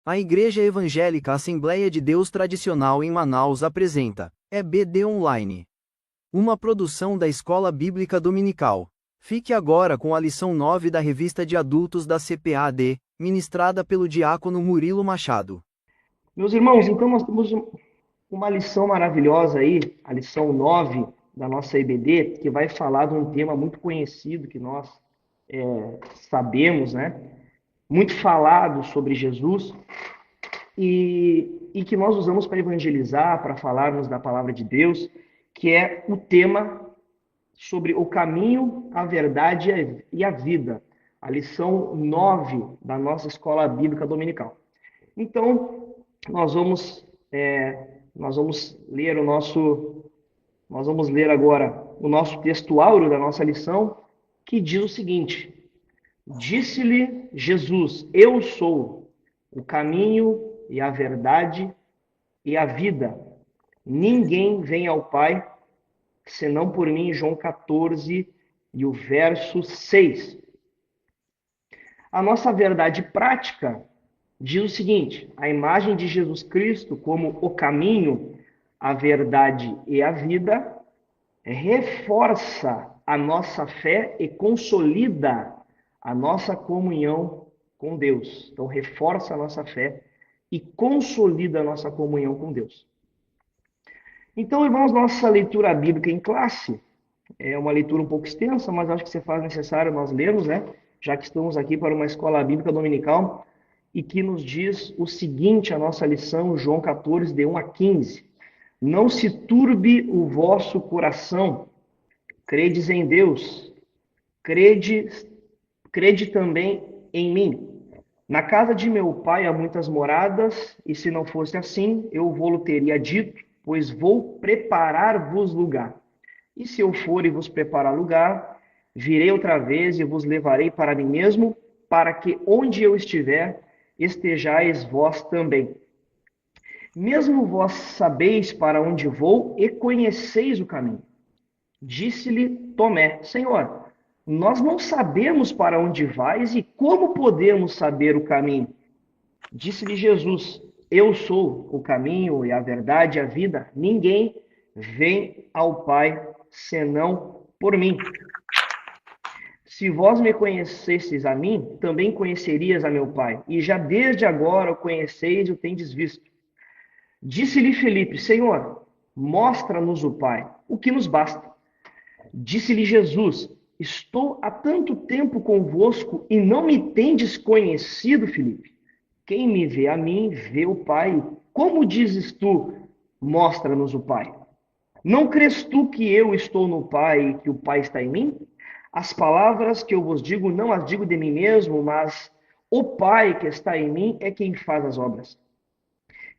A Igreja Evangélica Assembleia de Deus Tradicional em Manaus apresenta EBD Online, uma produção da Escola Bíblica Dominical. Fique agora com a lição 9 da Revista de Adultos da CPAD, ministrada pelo diácono Murilo Machado. Meus irmãos, então nós temos uma lição maravilhosa aí, a lição 9 da nossa EBD, que vai falar de um tema muito conhecido que nós sabemos, né? Muito falado sobre Jesus e que nós usamos para evangelizar, para falarmos da palavra de Deus, que é o tema sobre o caminho, a verdade e a vida. A lição 9 da nossa escola bíblica dominical. Então, nós vamos ler nós vamos ler agora o nosso texto áureo da nossa lição, que diz o seguinte: Disse-lhe Jesus: Eu sou o caminho e a verdade e a vida. Ninguém vem ao Pai senão por mim. João 14 e o verso 6. A nossa verdade prática diz o seguinte: a imagem de Jesus Cristo como o caminho, a verdade e a vida reforça a nossa fé e consolida a nossa comunhão com Deus. Então, reforça a nossa fé e consolida a nossa comunhão com Deus. Então, irmãos, nossa leitura bíblica em classe é uma leitura um pouco extensa, mas acho que se faz necessário nós lermos, né? Já que estamos aqui para uma escola bíblica dominical, e que nos diz o seguinte, a nossa lição, João 14, de 1 a 15. Não se turbe o vosso coração, credes em Deus, crede também em mim. Na casa de meu pai há muitas moradas, e se não fosse assim, eu vou-lo teria dito, pois vou preparar-vos lugar. E se eu for e vos preparar lugar, virei outra vez e vos levarei para mim mesmo, para que onde eu estiver, estejais vós também. Mesmo vós sabeis para onde vou e conheceis o caminho. Disse-lhe Tomé: Senhor, nós não sabemos para onde vais e como podemos saber o caminho? Disse-lhe Jesus: Eu sou o caminho e a verdade e a vida. Ninguém vem ao Pai senão por mim. Se vós me conhecesseis a mim, também conhecerias a meu Pai. E já desde agora o conheceis e o tendes visto. Disse-lhe Felipe: Senhor, mostra-nos o Pai, o que nos basta. Disse-lhe Jesus: Estou há tanto tempo convosco e não me tendes conhecido, Felipe? Quem me vê a mim, vê o Pai. Como dizes tu, mostra-nos o Pai? Não crês tu que eu estou no Pai e que o Pai está em mim? As palavras que eu vos digo, não as digo de mim mesmo, mas o Pai que está em mim é quem faz as obras.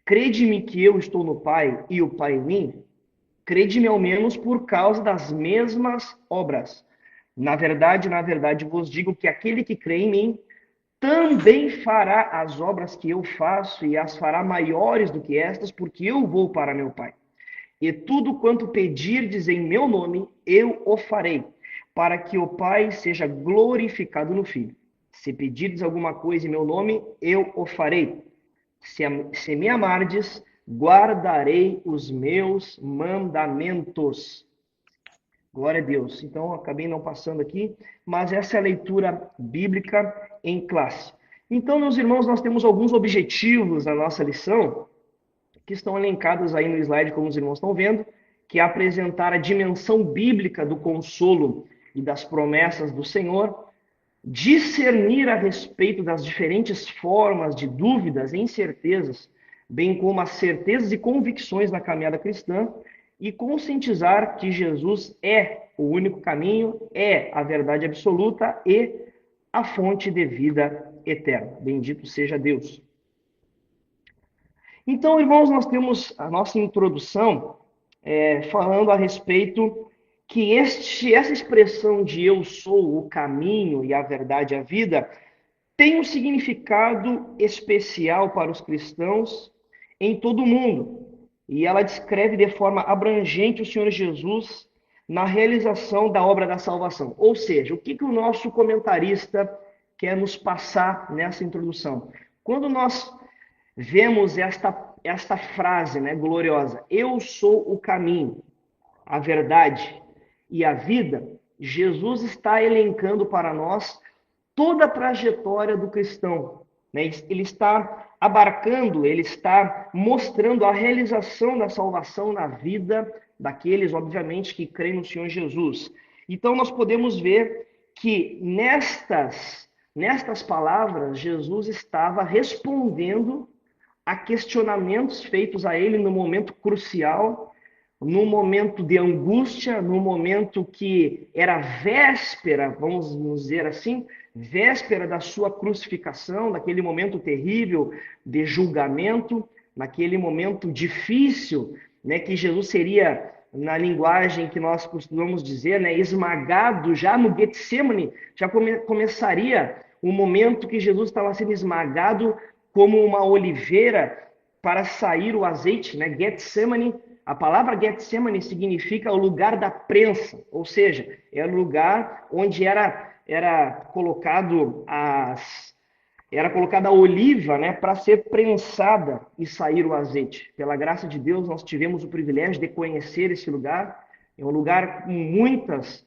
Crede-me que eu estou no Pai e o Pai em mim? Crede-me ao menos por causa das mesmas obras. Na verdade, vos digo que aquele que crê em mim também fará as obras que eu faço e as fará maiores do que estas, porque eu vou para meu Pai. E tudo quanto pedirdes em meu nome, eu o farei, para que o Pai seja glorificado no Filho. Se pedirdes alguma coisa em meu nome, eu o farei. Se me amardes, guardarei os meus mandamentos. Glória a Deus. Então, acabei não passando aqui, mas essa é a leitura bíblica em classe. Então, meus irmãos, nós temos alguns objetivos na nossa lição, que estão elencados aí no slide, como os irmãos estão vendo, que é apresentar a dimensão bíblica do consolo e das promessas do Senhor, discernir a respeito das diferentes formas de dúvidas e incertezas, bem como as certezas e convicções na caminhada cristã, e conscientizar que Jesus é o único caminho, é a verdade absoluta e a fonte de vida eterna. Bendito seja Deus. Então, irmãos, nós temos a nossa introdução falando a respeito que essa expressão de eu sou o caminho e a verdade e a vida tem um significado especial para os cristãos em todo o mundo. E ela descreve de forma abrangente o Senhor Jesus na realização da obra da salvação. Ou seja, o que o nosso comentarista quer nos passar nessa introdução? Quando nós vemos esta frase, né, gloriosa: Eu sou o caminho, a verdade e a vida. Jesus está elencando para nós toda a trajetória do cristão, né? Ele está abarcando, ele está mostrando a realização da salvação na vida daqueles, obviamente, que creem no Senhor Jesus. Então, nós podemos ver que nestas palavras, Jesus estava respondendo a questionamentos feitos a ele no momento crucial, no momento de angústia, no momento que era véspera, vamos dizer assim, véspera da sua crucificação, naquele momento terrível de julgamento, naquele momento difícil, né, que Jesus seria, na linguagem que nós costumamos dizer, né, esmagado já no Getsemane, já começaria o momento que Jesus estava sendo esmagado como uma oliveira para sair o azeite, né? Getsemane, a palavra Getsemane significa o lugar da prensa, ou seja, é o lugar onde era colocado a oliva, né, para ser prensada e sair o azeite. Pela graça de Deus, nós tivemos o privilégio de conhecer esse lugar. É um lugar com muitas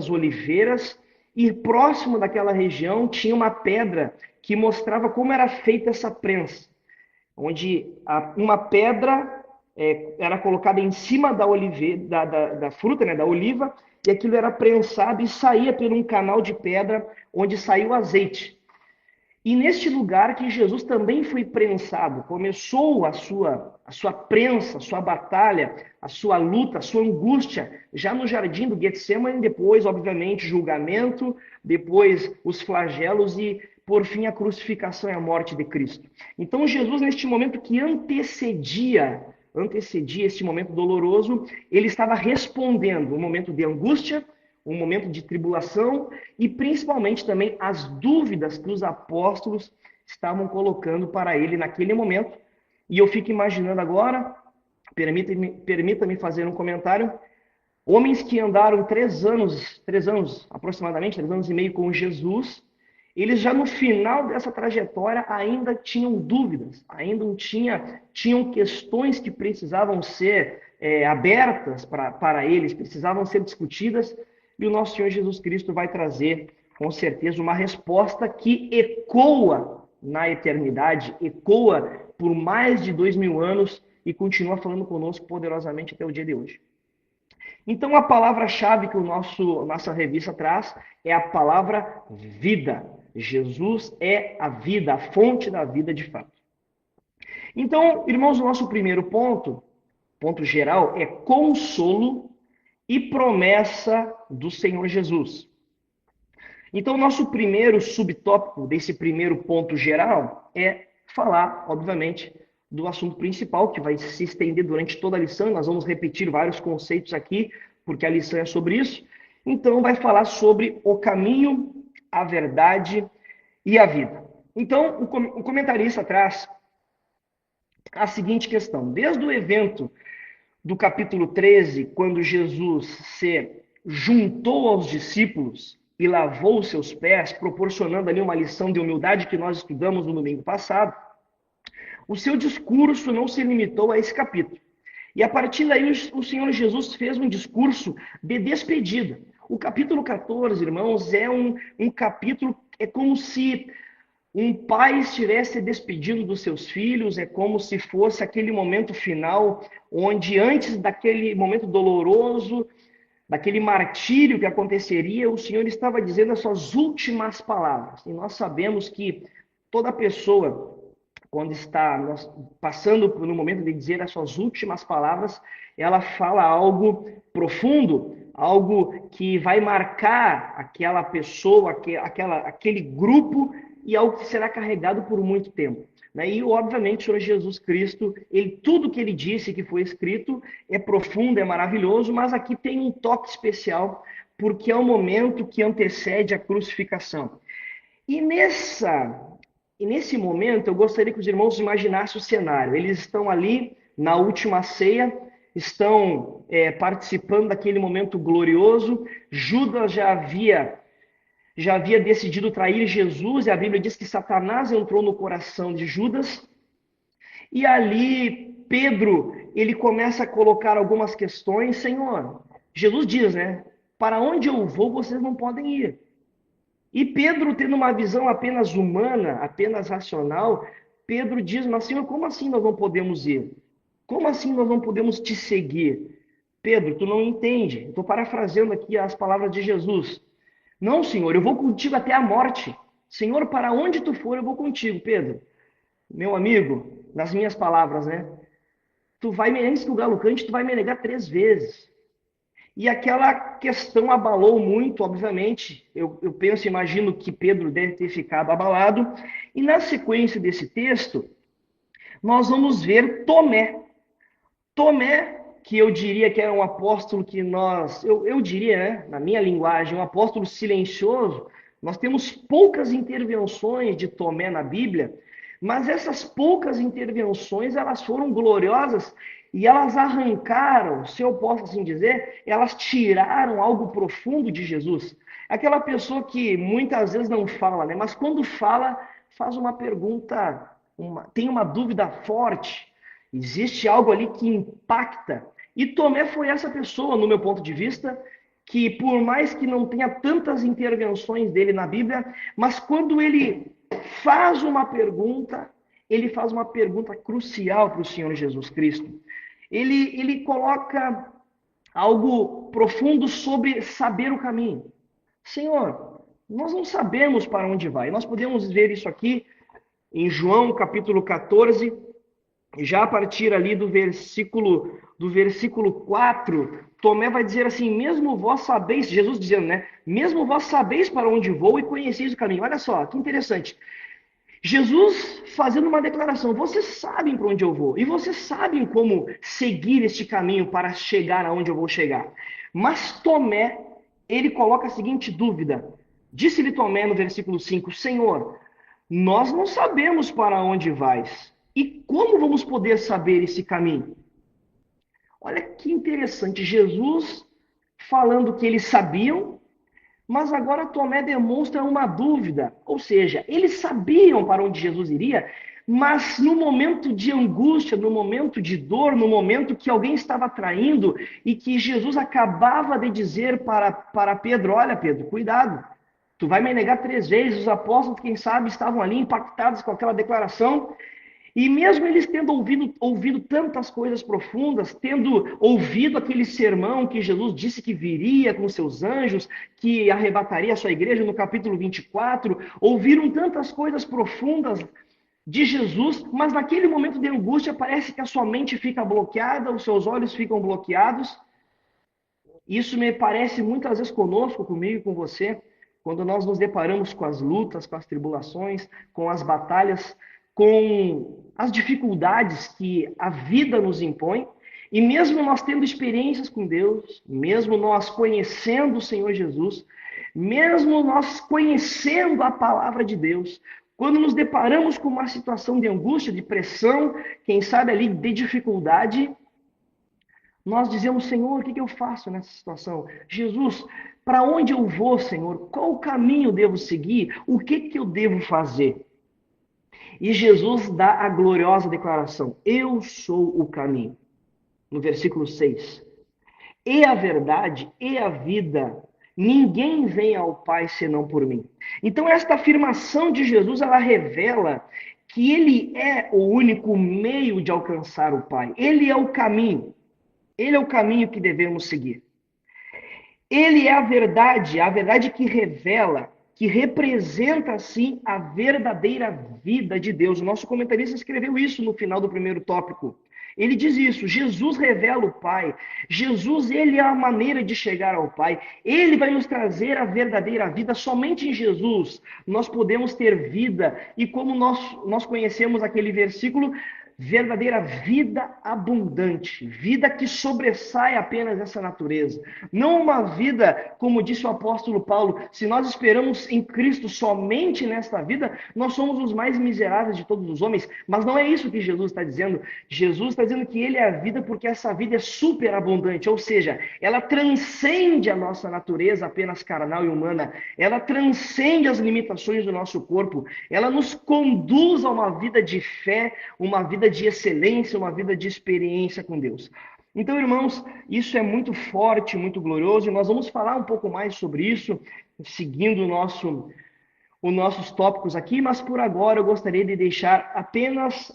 oliveiras, e próximo daquela região tinha uma pedra que mostrava como era feita essa prensa, onde uma pedra era colocada em cima da fruta, né, da oliva, e aquilo era prensado e saía por um canal de pedra onde saía o azeite. E neste lugar que Jesus também foi prensado, começou a sua prensa, a sua batalha, a sua luta, a sua angústia, já no jardim do Getsemane, depois, obviamente, julgamento, depois os flagelos e, por fim, a crucificação e a morte de Cristo. Então, Jesus, neste momento que antecedia este momento doloroso, ele estava respondendo um momento de angústia, um momento de tribulação e principalmente também as dúvidas que os apóstolos estavam colocando para ele naquele momento. E eu fico imaginando agora, permita-me fazer um comentário, homens que andaram 3 anos aproximadamente, 3 anos e meio com Jesus, eles já no final dessa trajetória ainda tinham dúvidas, ainda tinham questões que precisavam ser abertas para eles, precisavam ser discutidas, e o nosso Senhor Jesus Cristo vai trazer, com certeza, uma resposta que ecoa na eternidade, ecoa por mais de 2000 anos e continua falando conosco poderosamente até o dia de hoje. Então, a palavra-chave que nossa revista traz é a palavra vida. Jesus é a vida, a fonte da vida de fato. Então, irmãos, o nosso primeiro ponto geral, é consolo e promessa do Senhor Jesus. Então, o nosso primeiro subtópico desse primeiro ponto geral é falar, obviamente, do assunto principal, que vai se estender durante toda a lição, e nós vamos repetir vários conceitos aqui, porque a lição é sobre isso. Então, vai falar sobre o caminho, a verdade e a vida. Então, o comentarista traz a seguinte questão: desde o evento do capítulo 13, quando Jesus se juntou aos discípulos e lavou os seus pés, proporcionando ali uma lição de humildade que nós estudamos no domingo passado, o seu discurso não se limitou a esse capítulo. E a partir daí o Senhor Jesus fez um discurso de despedida. O capítulo 14, irmãos, é um capítulo, é como se um pai estivesse despedindo dos seus filhos, é como se fosse aquele momento final, onde antes daquele momento doloroso, daquele martírio que aconteceria, o Senhor estava dizendo as suas últimas palavras. E nós sabemos que toda pessoa, quando está passando por um momento de dizer as suas últimas palavras, ela fala algo profundo, algo que vai marcar aquela pessoa, aquele grupo, e algo que será carregado por muito tempo. E, obviamente, o Senhor Jesus Cristo, tudo que ele disse, que foi escrito, é profundo, é maravilhoso, mas aqui tem um toque especial, porque é o momento que antecede a crucificação. E nesse momento, eu gostaria que os irmãos imaginassem o cenário. Eles estão ali na última ceia, estão participando daquele momento glorioso. Judas já havia decidido trair Jesus, e a Bíblia diz que Satanás entrou no coração de Judas, E ali Pedro, ele começa a colocar algumas questões. Senhor, Jesus diz, né? Para onde eu vou, vocês não podem ir. E Pedro, tendo uma visão apenas humana, apenas racional, Pedro diz, mas Senhor, como assim nós não podemos ir? Como assim nós não podemos te seguir? Pedro, tu não entende. Estou parafraseando aqui as palavras de Jesus. Não, Senhor, eu vou contigo até a morte. Senhor, para onde tu for, eu vou contigo, Pedro. Meu amigo, nas minhas palavras, né? Tu vai me, antes que o galo cante, tu vai me negar 3 vezes. E aquela questão abalou muito, obviamente. Eu penso, imagino que Pedro deve ter ficado abalado. E na sequência desse texto, nós vamos ver Tomé. Tomé, que eu diria que era um apóstolo que eu diria, né, na minha linguagem, um apóstolo silencioso. Nós temos poucas intervenções de Tomé na Bíblia, mas essas poucas intervenções, elas foram gloriosas e elas arrancaram, se eu posso assim dizer, elas tiraram algo profundo de Jesus. Aquela pessoa que muitas vezes não fala, né, mas quando fala, faz uma pergunta, tem uma dúvida forte. Existe algo ali que impacta. E Tomé foi essa pessoa, no meu ponto de vista, que por mais que não tenha tantas intervenções dele na Bíblia, mas quando ele faz uma pergunta crucial para o Senhor Jesus Cristo. Ele coloca algo profundo sobre saber o caminho. Senhor, nós não sabemos para onde vai. Nós podemos ver isso aqui em João capítulo 14, já a partir ali do versículo 4, Tomé vai dizer assim, mesmo vós sabeis, Jesus dizendo, né? Mesmo vós sabeis para onde vou e conheceis o caminho. Olha só, que interessante. Jesus fazendo uma declaração, vocês sabem para onde eu vou, e vocês sabem como seguir este caminho para chegar aonde eu vou chegar. Mas Tomé, ele coloca a seguinte dúvida. Disse-lhe Tomé no versículo 5, Senhor, nós não sabemos para onde vais. E como vamos poder saber esse caminho? Olha que interessante, Jesus falando que eles sabiam, mas agora Tomé demonstra uma dúvida. Ou seja, eles sabiam para onde Jesus iria, mas no momento de angústia, no momento de dor, no momento que alguém estava traindo e que Jesus acabava de dizer para Pedro, olha Pedro, cuidado, tu vai me negar 3 vezes. Os apóstolos, quem sabe, estavam ali impactados com aquela declaração. E mesmo eles tendo ouvido tantas coisas profundas, tendo ouvido aquele sermão que Jesus disse que viria com seus anjos, que arrebataria a sua igreja no capítulo 24, ouviram tantas coisas profundas de Jesus, mas naquele momento de angústia parece que a sua mente fica bloqueada, os seus olhos ficam bloqueados. Isso me parece muitas vezes conosco, comigo e com você, quando nós nos deparamos com as lutas, com as tribulações, com as batalhas, com as dificuldades que a vida nos impõe, e mesmo nós tendo experiências com Deus, mesmo nós conhecendo o Senhor Jesus, mesmo nós conhecendo a palavra de Deus, quando nos deparamos com uma situação de angústia, de pressão, quem sabe ali de dificuldade, nós dizemos, Senhor, o que eu faço nessa situação? Jesus, para onde eu vou, Senhor? Qual o caminho devo seguir? O que eu devo fazer? E Jesus dá a gloriosa declaração: eu sou o caminho. No versículo 6. E a verdade e a vida. Ninguém vem ao Pai senão por mim. Então esta afirmação de Jesus, ela revela que ele é o único meio de alcançar o Pai. Ele é o caminho. Ele é o caminho que devemos seguir. Ele é a verdade que revela, que representa, assim, a verdadeira vida de Deus. O nosso comentarista escreveu isso no final do primeiro tópico. Ele diz isso, Jesus revela o Pai. Jesus, ele é a maneira de chegar ao Pai. Ele vai nos trazer a verdadeira vida. Somente em Jesus nós podemos ter vida. E como nós conhecemos aquele versículo, verdadeira vida abundante, vida que sobressai apenas essa natureza. Não uma vida, como disse o apóstolo Paulo, se nós esperamos em Cristo somente nesta vida, nós somos os mais miseráveis de todos os homens, mas não é isso que Jesus está dizendo. Jesus está dizendo que ele é a vida porque essa vida é superabundante, ou seja, ela transcende a nossa natureza apenas carnal e humana, ela transcende as limitações do nosso corpo, ela nos conduz a uma vida de fé, uma vida de excelência, uma vida de experiência com Deus. Então, irmãos, isso é muito forte, muito glorioso, e nós vamos falar um pouco mais sobre isso, seguindo os nossos tópicos aqui, mas por agora eu gostaria de deixar apenas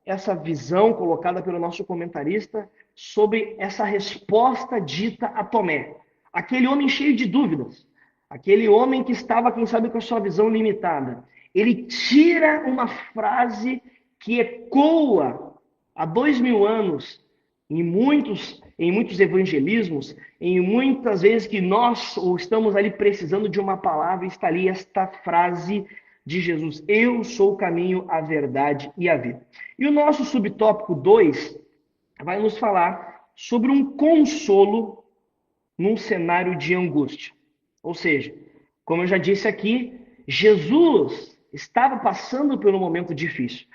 essa visão colocada pelo nosso comentarista sobre essa resposta dita a Tomé. Aquele homem cheio de dúvidas, aquele homem que estava, quem sabe, com a sua visão limitada. Ele tira uma frase que ecoa há 2000 anos em muitos evangelismos, em muitas vezes que nós ou estamos ali precisando de uma palavra, está ali esta frase de Jesus: eu sou o caminho, a verdade e a vida. E o nosso subtópico 2 vai nos falar sobre um consolo num cenário de angústia. Ou seja, como eu já disse aqui, Jesus estava passando por um momento difícil.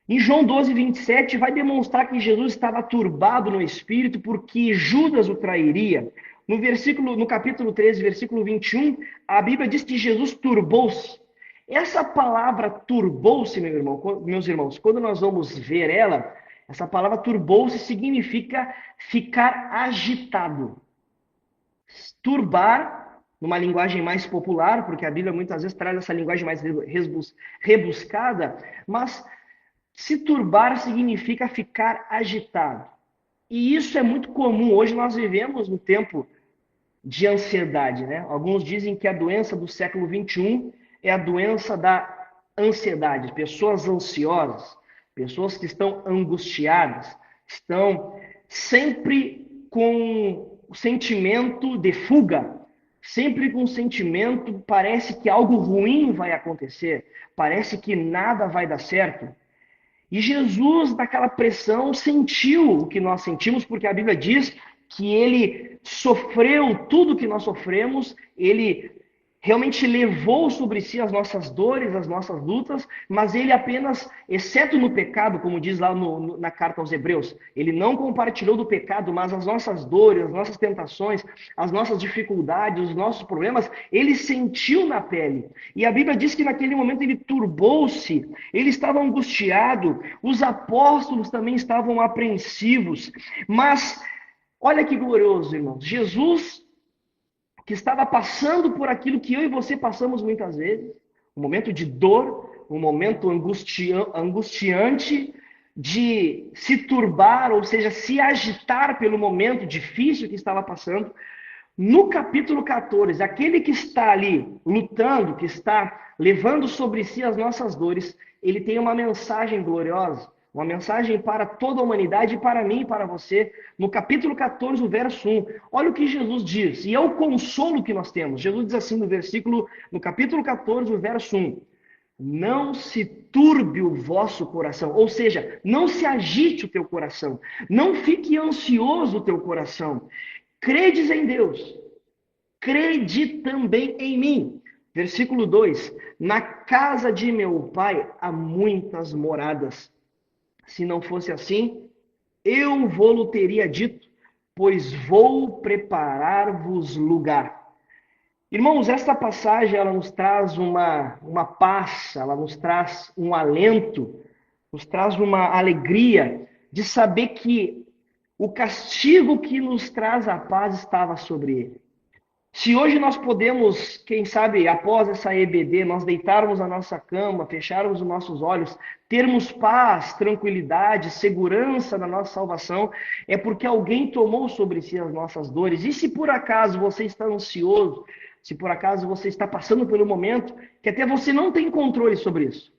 Em João 12, 27, vai demonstrar que Jesus estava turbado no espírito porque Judas o trairia. No capítulo 13, versículo 21, a Bíblia diz que Jesus turbou-se. Essa palavra turbou-se, meus irmãos, quando nós vamos ver ela, essa palavra turbou-se significa ficar agitado. Turbar, numa linguagem mais popular, porque a Bíblia muitas vezes traz essa linguagem mais rebuscada, mas se turbar significa ficar agitado. E isso é muito comum. Hoje nós vivemos no tempo de ansiedade, né? Alguns dizem que a doença do século 21 é a doença da ansiedade. Pessoas ansiosas, pessoas que estão angustiadas, estão sempre com o sentimento de fuga, sempre com o sentimento, parece que algo ruim vai acontecer, parece que nada vai dar certo. E Jesus, naquela pressão, sentiu o que nós sentimos, porque a Bíblia diz que ele sofreu tudo o que nós sofremos, ele realmente levou sobre si as nossas dores, as nossas lutas, mas ele apenas, exceto no pecado, como diz lá na carta aos Hebreus, ele não compartilhou do pecado, mas as nossas dores, as nossas tentações, as nossas dificuldades, os nossos problemas, ele sentiu na pele. E a Bíblia diz que naquele momento ele turbou-se, ele estava angustiado, os apóstolos também estavam apreensivos, mas olha que glorioso, irmãos, Jesus, que estava passando por aquilo que eu e você passamos muitas vezes, um momento de dor, um momento angustiante, de se turbar, ou seja, se agitar pelo momento difícil que estava passando. No capítulo 14, aquele que está ali lutando, que está levando sobre si as nossas dores, ele tem uma mensagem gloriosa, uma mensagem para toda a humanidade, e para mim e para você, no capítulo 14, o verso 1. Olha o que Jesus diz, e é o consolo que nós temos. Jesus diz assim no capítulo 14, o verso 1. Não se turbe o vosso coração, ou seja, não se agite o teu coração, não fique ansioso o teu coração. Credes em Deus, crede também em mim. Versículo 2. Na casa de meu pai há muitas moradas. Se não fosse assim, eu vou-lo teria dito, pois vou preparar-vos lugar. Irmãos, esta passagem ela nos traz uma paz, ela nos traz um alento, nos traz uma alegria de saber que o castigo que nos traz a paz estava sobre ele. Se hoje nós podemos, quem sabe, após essa EBD, nós deitarmos a nossa cama, fecharmos os nossos olhos, termos paz, tranquilidade, segurança na nossa salvação, é porque alguém tomou sobre si as nossas dores. E se por acaso você está ansioso, se por acaso você está passando por um momento que até você não tem controle sobre isso,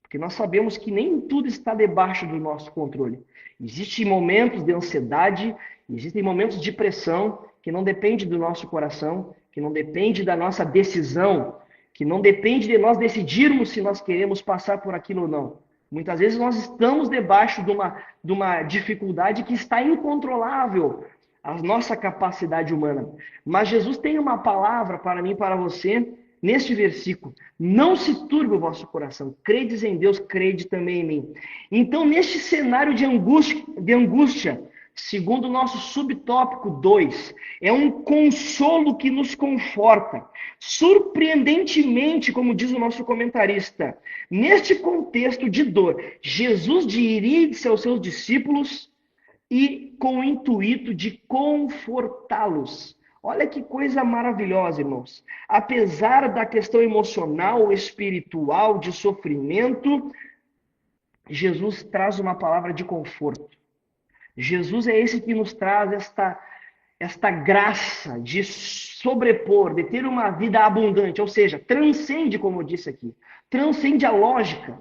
porque nós sabemos que nem tudo está debaixo do nosso controle. Existem momentos de ansiedade, existem momentos de pressão, que não depende do nosso coração, que não depende da nossa decisão, que não depende de nós decidirmos se nós queremos passar por aquilo ou não. Muitas vezes nós estamos debaixo de uma dificuldade que está incontrolável à nossa capacidade humana. Mas Jesus tem uma palavra para mim e para você neste versículo. Não se turbe o vosso coração. Credes em Deus, crede também em mim. Então, neste cenário de angústia, segundo o nosso subtópico 2, é um consolo que nos conforta. Surpreendentemente, como diz o nosso comentarista, neste contexto de dor, Jesus dirige-se aos seus discípulos e com o intuito de confortá-los. Olha que coisa maravilhosa, irmãos. Apesar da questão emocional, espiritual, de sofrimento, Jesus traz uma palavra de conforto. Jesus é esse que nos traz esta graça de sobrepor, de ter uma vida abundante, ou seja, transcende, como eu disse aqui, transcende a lógica.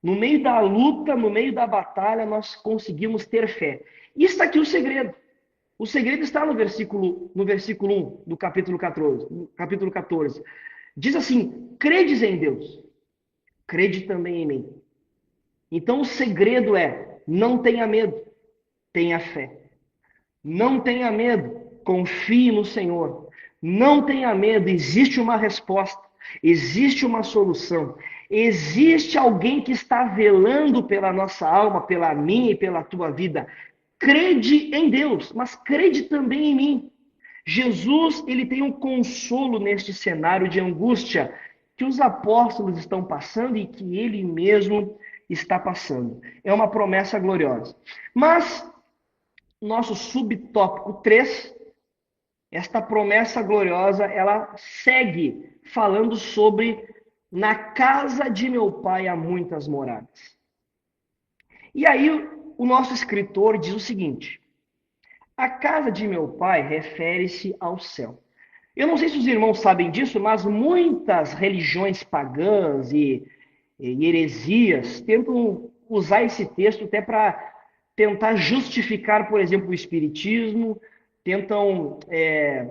No meio da luta, no meio da batalha, nós conseguimos ter fé. E está aqui o segredo. O segredo está no versículo 1 do capítulo 14, capítulo 14. Diz assim: credes em Deus, crede também em mim. Então o segredo é: não tenha medo, tenha fé. Não tenha medo, confie no Senhor. Não tenha medo, existe uma resposta, existe uma solução. Existe alguém que está velando pela nossa alma, pela minha e pela tua vida. Crede em Deus, mas crede também em mim. Jesus, ele tem um consolo neste cenário de angústia que os apóstolos estão passando e que ele mesmo está passando. É uma promessa gloriosa. Mas nosso subtópico 3, esta promessa gloriosa, ela segue falando sobre na casa de meu pai há muitas moradas. E aí o nosso escritor diz o seguinte: a casa de meu pai refere-se ao céu. Eu não sei se os irmãos sabem disso, mas muitas religiões pagãs e heresias tentam usar esse texto até para tentar justificar, por exemplo, o espiritismo, tentam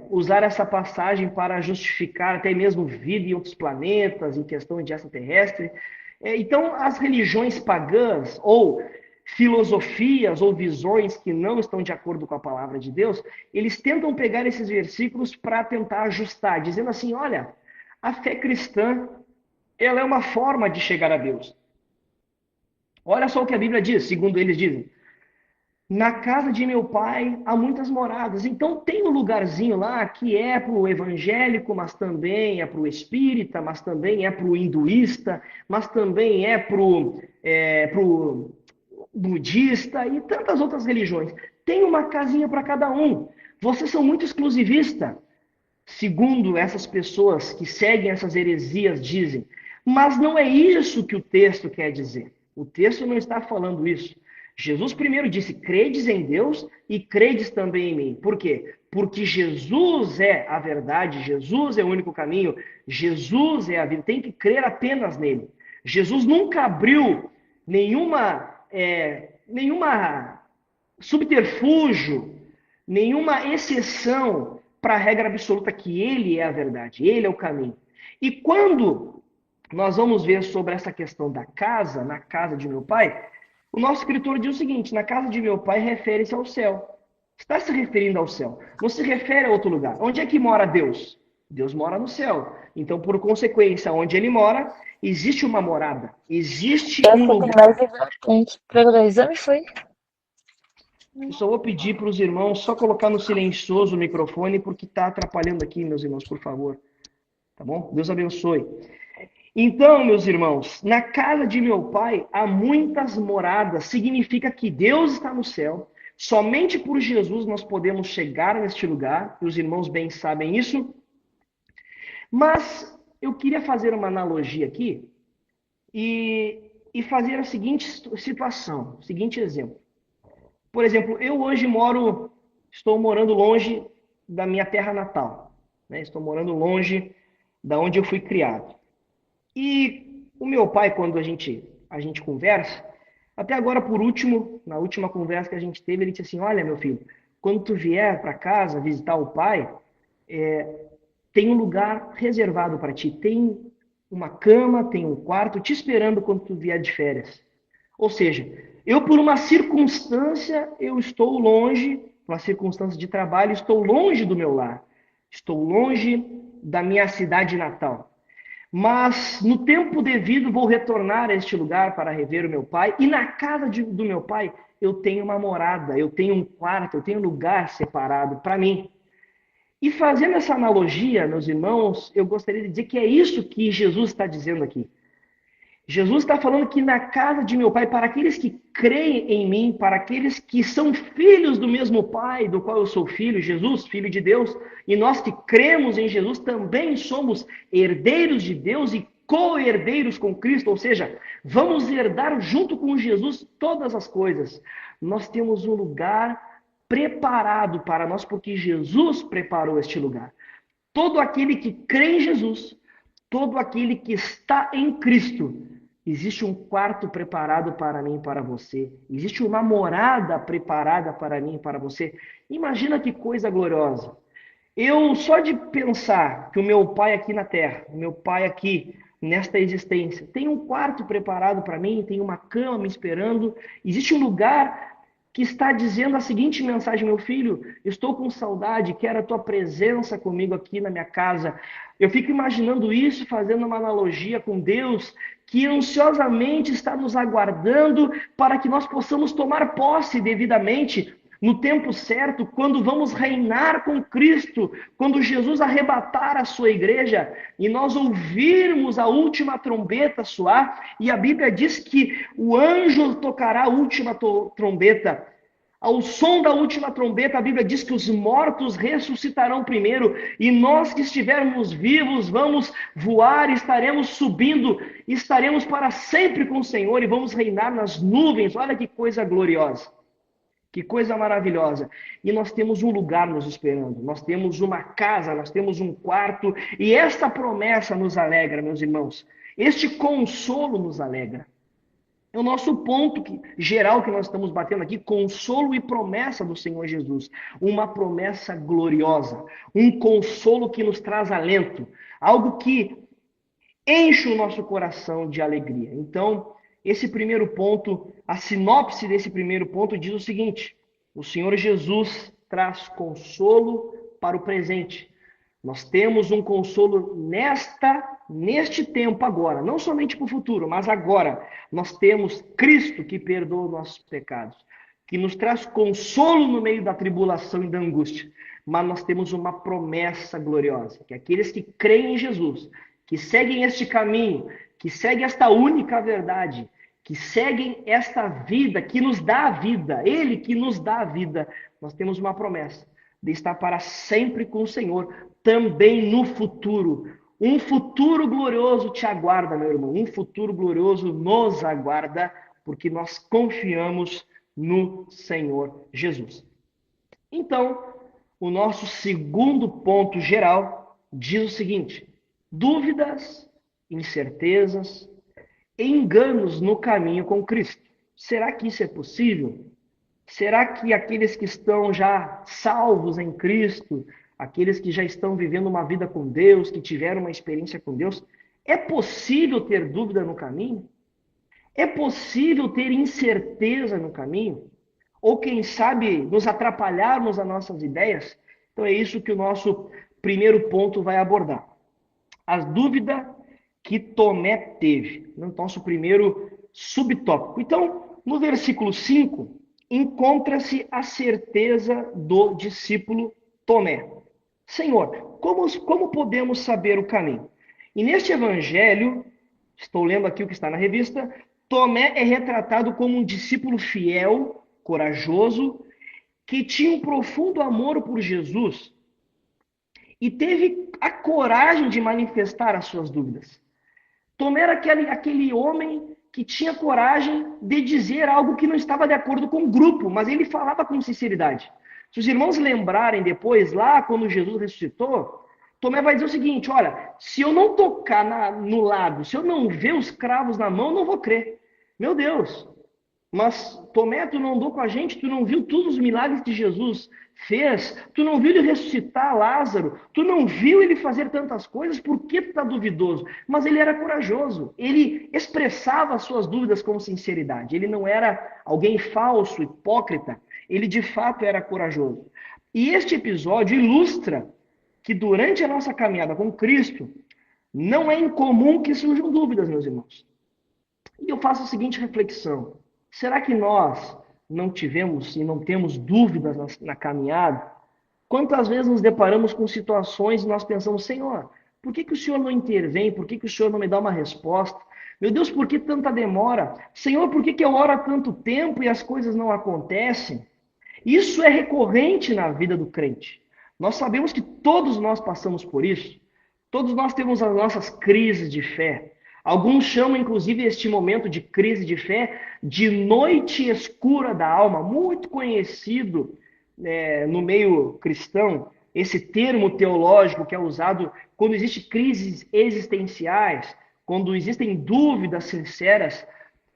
usar essa passagem para justificar até mesmo vida em outros planetas, em questão de extraterrestre. Então, as religiões pagãs ou filosofias ou visões que não estão de acordo com a palavra de Deus, eles tentam pegar esses versículos para tentar ajustar, dizendo assim: olha, a fé cristã, ela é uma forma de chegar a Deus. Olha só o que a Bíblia diz, segundo eles dizem: na casa de meu pai há muitas moradas. Então tem um lugarzinho lá que é para o evangélico, mas também é para o espírita, mas também é para o hinduísta, mas também é para o budista e tantas outras religiões. Tem uma casinha para cada um. Vocês são muito exclusivistas, segundo essas pessoas que seguem essas heresias dizem. Mas não é isso que o texto quer dizer. O texto não está falando isso. Jesus primeiro disse: credes em Deus e credes também em mim. Por quê? Porque Jesus é a verdade, Jesus é o único caminho, Jesus é a vida. Tem que crer apenas nele. Jesus nunca abriu nenhuma subterfúgio, nenhuma exceção para a regra absoluta que ele é a verdade, ele é o caminho. E quando nós vamos ver sobre essa questão da casa, na casa de meu pai, o nosso escritor diz o seguinte: na casa de meu pai refere-se ao céu. Está se referindo ao céu. Não se refere a outro lugar. Onde é que mora Deus? Deus mora no céu. Então, por consequência, onde ele mora, existe uma morada. Existe um Essa tem lugar. mais importante. Pegou o exame, foi? Eu só vou pedir para os irmãos só colocar no silencioso o microfone, porque está atrapalhando aqui, meus irmãos, por favor. Tá bom? Deus abençoe. Então, meus irmãos, na casa de meu pai há muitas moradas. Significa que Deus está no céu. Somente por Jesus nós podemos chegar neste lugar. E os irmãos bem sabem isso. Mas eu queria fazer uma analogia aqui e fazer a seguinte situação, o seguinte exemplo. Por exemplo, eu hoje estou morando longe da minha terra natal, né? Estou morando longe da onde eu fui criado. E o meu pai, quando a gente conversa, até agora por último, na última conversa que a gente teve, ele disse assim: olha, meu filho, quando tu vier para casa visitar o pai, tem um lugar reservado para ti, tem uma cama, tem um quarto te esperando quando tu vier de férias. Ou seja, eu por uma circunstância, eu estou longe, uma circunstância de trabalho, estou longe do meu lar. Estou longe da minha cidade natal. Mas no tempo devido vou retornar a este lugar para rever o meu pai. E na casa do meu pai eu tenho uma morada, eu tenho um quarto, eu tenho um lugar separado para mim. E fazendo essa analogia, meus irmãos, eu gostaria de dizer que é isso que Jesus está dizendo aqui. Jesus está falando que na casa de meu Pai, para aqueles que creem em mim, para aqueles que são filhos do mesmo Pai, do qual eu sou filho, Jesus, Filho de Deus, e nós que cremos em Jesus também somos herdeiros de Deus e co-herdeiros com Cristo, ou seja, vamos herdar junto com Jesus todas as coisas. Nós temos um lugar preparado para nós, porque Jesus preparou este lugar. Todo aquele que crê em Jesus, todo aquele que está em Cristo, existe um quarto preparado para mim e para você. Existe uma morada preparada para mim e para você. Imagina que coisa gloriosa. Eu, só de pensar que o meu pai aqui na terra, o meu pai aqui nesta existência, tem um quarto preparado para mim, tem uma cama me esperando, existe um lugar que está dizendo a seguinte mensagem: meu filho, estou com saudade, quero a tua presença comigo aqui na minha casa. Eu fico imaginando isso, fazendo uma analogia com Deus, que ansiosamente está nos aguardando para que nós possamos tomar posse devidamente no tempo certo, quando vamos reinar com Cristo, quando Jesus arrebatar a sua igreja e nós ouvirmos a última trombeta soar, e a Bíblia diz que o anjo tocará a última trombeta. Ao som da última trombeta, a Bíblia diz que os mortos ressuscitarão primeiro, e nós que estivermos vivos vamos voar, estaremos subindo, estaremos para sempre com o Senhor e vamos reinar nas nuvens. Olha que coisa gloriosa. Que coisa maravilhosa. E nós temos um lugar nos esperando, nós temos uma casa, nós temos um quarto, e esta promessa nos alegra, meus irmãos. Este consolo nos alegra. É o nosso ponto geral que nós estamos batendo aqui: consolo e promessa do Senhor Jesus. Uma promessa gloriosa, um consolo que nos traz alento, algo que enche o nosso coração de alegria. Então, esse primeiro ponto, a sinopse desse primeiro ponto diz o seguinte: o Senhor Jesus traz consolo para o presente. Nós temos um consolo neste tempo agora, não somente para o futuro, mas agora. Nós temos Cristo que perdoa os nossos pecados, que nos traz consolo no meio da tribulação e da angústia. Mas nós temos uma promessa gloriosa, que aqueles que creem em Jesus, que seguem este caminho, que seguem esta única verdade, que seguem esta vida, que nos dá a vida, Ele que nos dá a vida, nós temos uma promessa de estar para sempre com o Senhor, também no futuro. Um futuro glorioso te aguarda, meu irmão. Um futuro glorioso nos aguarda, porque nós confiamos no Senhor Jesus. Então, o nosso segundo ponto geral diz o seguinte: dúvidas, incertezas, enganos no caminho com Cristo. Será que isso é possível? Será que aqueles que estão já salvos em Cristo, aqueles que já estão vivendo uma vida com Deus, que tiveram uma experiência com Deus, é possível ter dúvida no caminho? É possível ter incerteza no caminho? Ou quem sabe nos atrapalharmos as nossas ideias? Então é isso que o nosso primeiro ponto vai abordar. A dúvida que Tomé teve. No nosso primeiro subtópico. Então, no versículo 5, encontra-se a certeza do discípulo Tomé. Senhor, como podemos saber o caminho? E neste evangelho, estou lendo aqui o que está na revista, Tomé é retratado como um discípulo fiel, corajoso, que tinha um profundo amor por Jesus e teve a coragem de manifestar as suas dúvidas. Tomé era aquele homem que tinha coragem de dizer algo que não estava de acordo com o grupo, mas ele falava com sinceridade. Se os irmãos lembrarem depois, lá quando Jesus ressuscitou, Tomé vai dizer o seguinte: olha, se eu não tocar no lado, se eu não ver os cravos na mão, eu não vou crer. Meu Deus, mas Tomé, tu não andou com a gente, tu não viu todos os milagres que Jesus fez, tu não viu ele ressuscitar Lázaro, tu não viu ele fazer tantas coisas, por que tu está duvidoso? Mas ele era corajoso, ele expressava as suas dúvidas com sinceridade, ele não era alguém falso, hipócrita, ele de fato era corajoso. E este episódio ilustra que durante a nossa caminhada com Cristo, Não é incomum que surjam dúvidas, meus irmãos. E eu faço a seguinte reflexão: será que nós não tivemos e não temos dúvidas na caminhada? Quantas vezes nos deparamos com situações e nós pensamos, Senhor, por que que o Senhor não intervém? Por que que o Senhor não me dá uma resposta? Meu Deus, por que tanta demora? Senhor, por que que eu oro há tanto tempo e as coisas não acontecem? Isso é recorrente na vida do crente. Nós sabemos que todos nós passamos por isso. Todos nós temos as nossas crises de fé. Alguns chamam, inclusive, este momento de crise de fé de noite escura da alma, muito conhecido no meio cristão, esse termo teológico que é usado quando existem crises existenciais, quando existem dúvidas sinceras.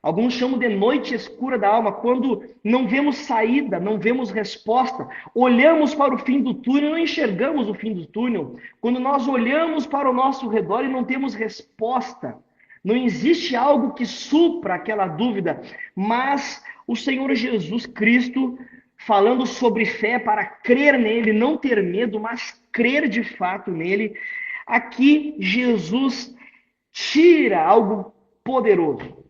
Alguns chamam de noite escura da alma, quando não vemos saída, não vemos resposta. Olhamos para o fim do túnel, não enxergamos o fim do túnel. Quando nós olhamos para o nosso redor e não temos resposta. Não existe algo que supra aquela dúvida, mas o Senhor Jesus Cristo, falando sobre fé para crer nele, não ter medo, mas crer de fato nele, aqui Jesus tira algo poderoso.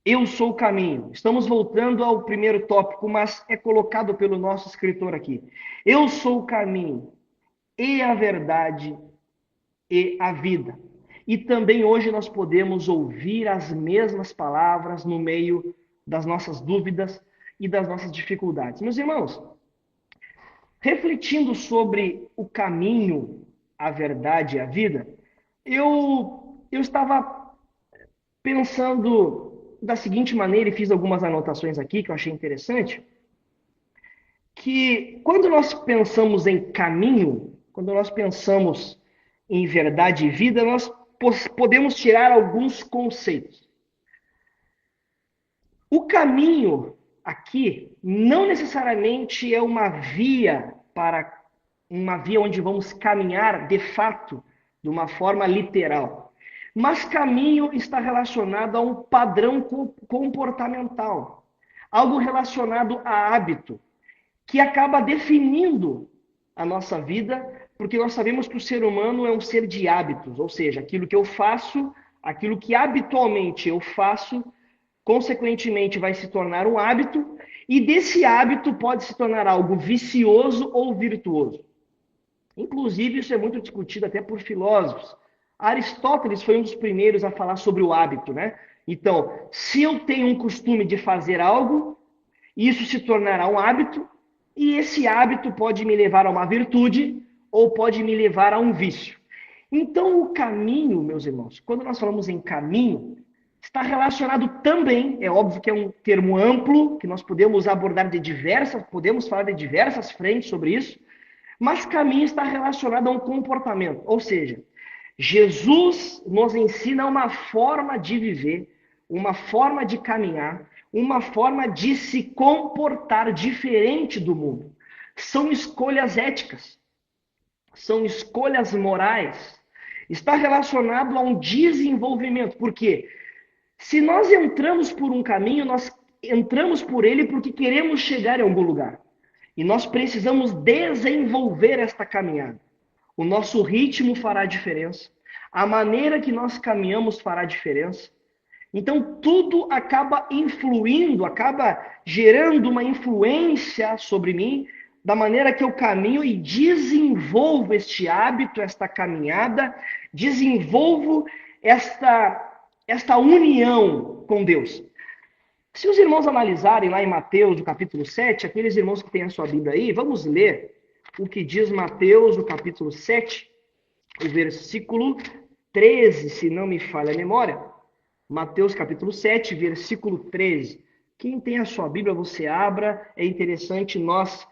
Eu sou o caminho. Estamos voltando ao primeiro tópico, mas é colocado pelo nosso escritor aqui. Eu sou o caminho e a verdade e a vida. E também hoje nós podemos ouvir as mesmas palavras no meio das nossas dúvidas e das nossas dificuldades. Meus irmãos, refletindo sobre o caminho, a verdade e a vida, eu estava pensando da seguinte maneira, e fiz algumas anotações aqui que eu achei interessante, que quando nós pensamos em caminho, quando nós pensamos em verdade e vida, nós podemos tirar alguns conceitos. O caminho aqui não necessariamente é uma via onde vamos caminhar de fato, de uma forma literal. Mas caminho está relacionado a um padrão comportamental, algo relacionado a hábito, que acaba definindo a nossa vida, porque nós sabemos que o ser humano é um ser de hábitos, ou seja, aquilo que eu faço, aquilo que habitualmente eu faço, consequentemente vai se tornar um hábito, e desse hábito pode se tornar algo vicioso ou virtuoso. Inclusive, isso é muito discutido até por filósofos. Aristóteles foi um dos primeiros a falar sobre o hábito, né? Então, se eu tenho um costume de fazer algo, isso se tornará um hábito, e esse hábito pode me levar a uma virtude ou pode me levar a um vício. Então, o caminho, meus irmãos, quando nós falamos em caminho, está relacionado também, é óbvio que é um termo amplo, que nós podemos abordar podemos falar de diversas frentes sobre isso, mas caminho está relacionado a um comportamento, ou seja, Jesus nos ensina uma forma de viver, uma forma de caminhar, uma forma de se comportar diferente do mundo. São escolhas éticas, são escolhas morais. Está relacionado a um desenvolvimento, porque se nós entramos por um caminho, nós entramos por ele porque queremos chegar em algum lugar. E nós precisamos desenvolver esta caminhada. O nosso ritmo fará diferença. A maneira que nós caminhamos fará diferença. Então, tudo acaba influindo, acaba gerando uma influência sobre mim, da maneira que eu caminho e desenvolvo este hábito, esta caminhada, desenvolvo esta união com Deus. Se os irmãos analisarem lá em Mateus, no capítulo 7, aqueles irmãos que têm a sua Bíblia aí, vamos ler o que diz Mateus, no capítulo 7, o versículo 13, se não me falha a memória. Mateus, capítulo 7, versículo 13. Quem tem a sua Bíblia, você abra. É interessante nós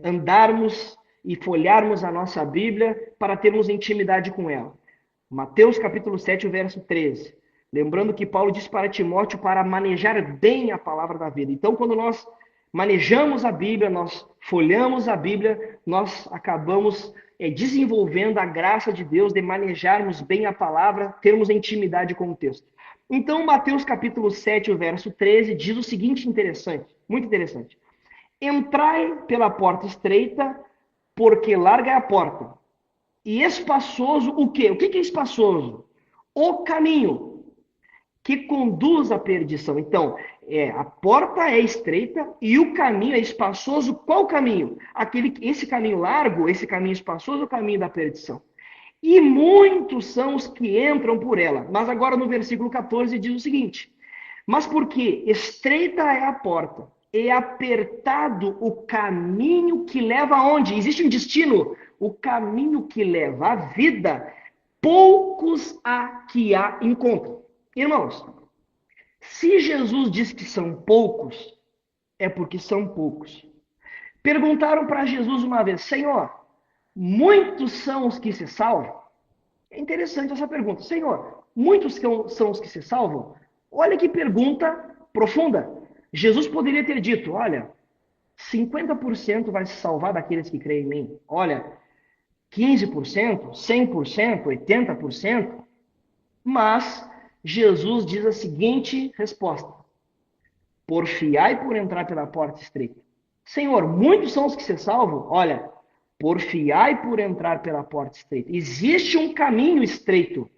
andarmos e folharmos a nossa Bíblia para termos intimidade com ela. Mateus, capítulo 7, o verso 13. Lembrando que Paulo diz para Timóteo para manejar bem a palavra da vida. Então, quando nós manejamos a Bíblia, nós folhamos a Bíblia, nós acabamos desenvolvendo a graça de Deus de manejarmos bem a palavra, termos intimidade com o texto. Então, Mateus capítulo 7, o verso 13, diz o seguinte interessante, muito interessante. Entrai pela porta estreita, porque larga é a porta, E espaçoso o quê? O que é espaçoso? O caminho que conduz à perdição. Então, a porta é estreita e o caminho é espaçoso. Qual caminho? Esse caminho largo, esse caminho espaçoso, o caminho da perdição. E muitos são os que entram por ela. Mas agora no versículo 14 diz o seguinte: mas porque estreita é a porta, e apertado o caminho que leva aonde? Existe um destino. O caminho que leva à vida, poucos há que a encontram. Irmãos, se Jesus diz que são poucos, é porque são poucos. Perguntaram para Jesus uma vez: Senhor, muitos são os que se salvam? É interessante essa pergunta. Senhor, muitos são os que se salvam? Olha que pergunta profunda. Jesus poderia ter dito: olha, 50% vai se salvar daqueles que creem em mim. Olha, 15%, 100%, 80%. Mas Jesus diz a seguinte resposta: porfiai por entrar pela porta estreita. Senhor, muitos são os que se salvam? Olha, porfiai por entrar pela porta estreita. Existe um caminho estreito.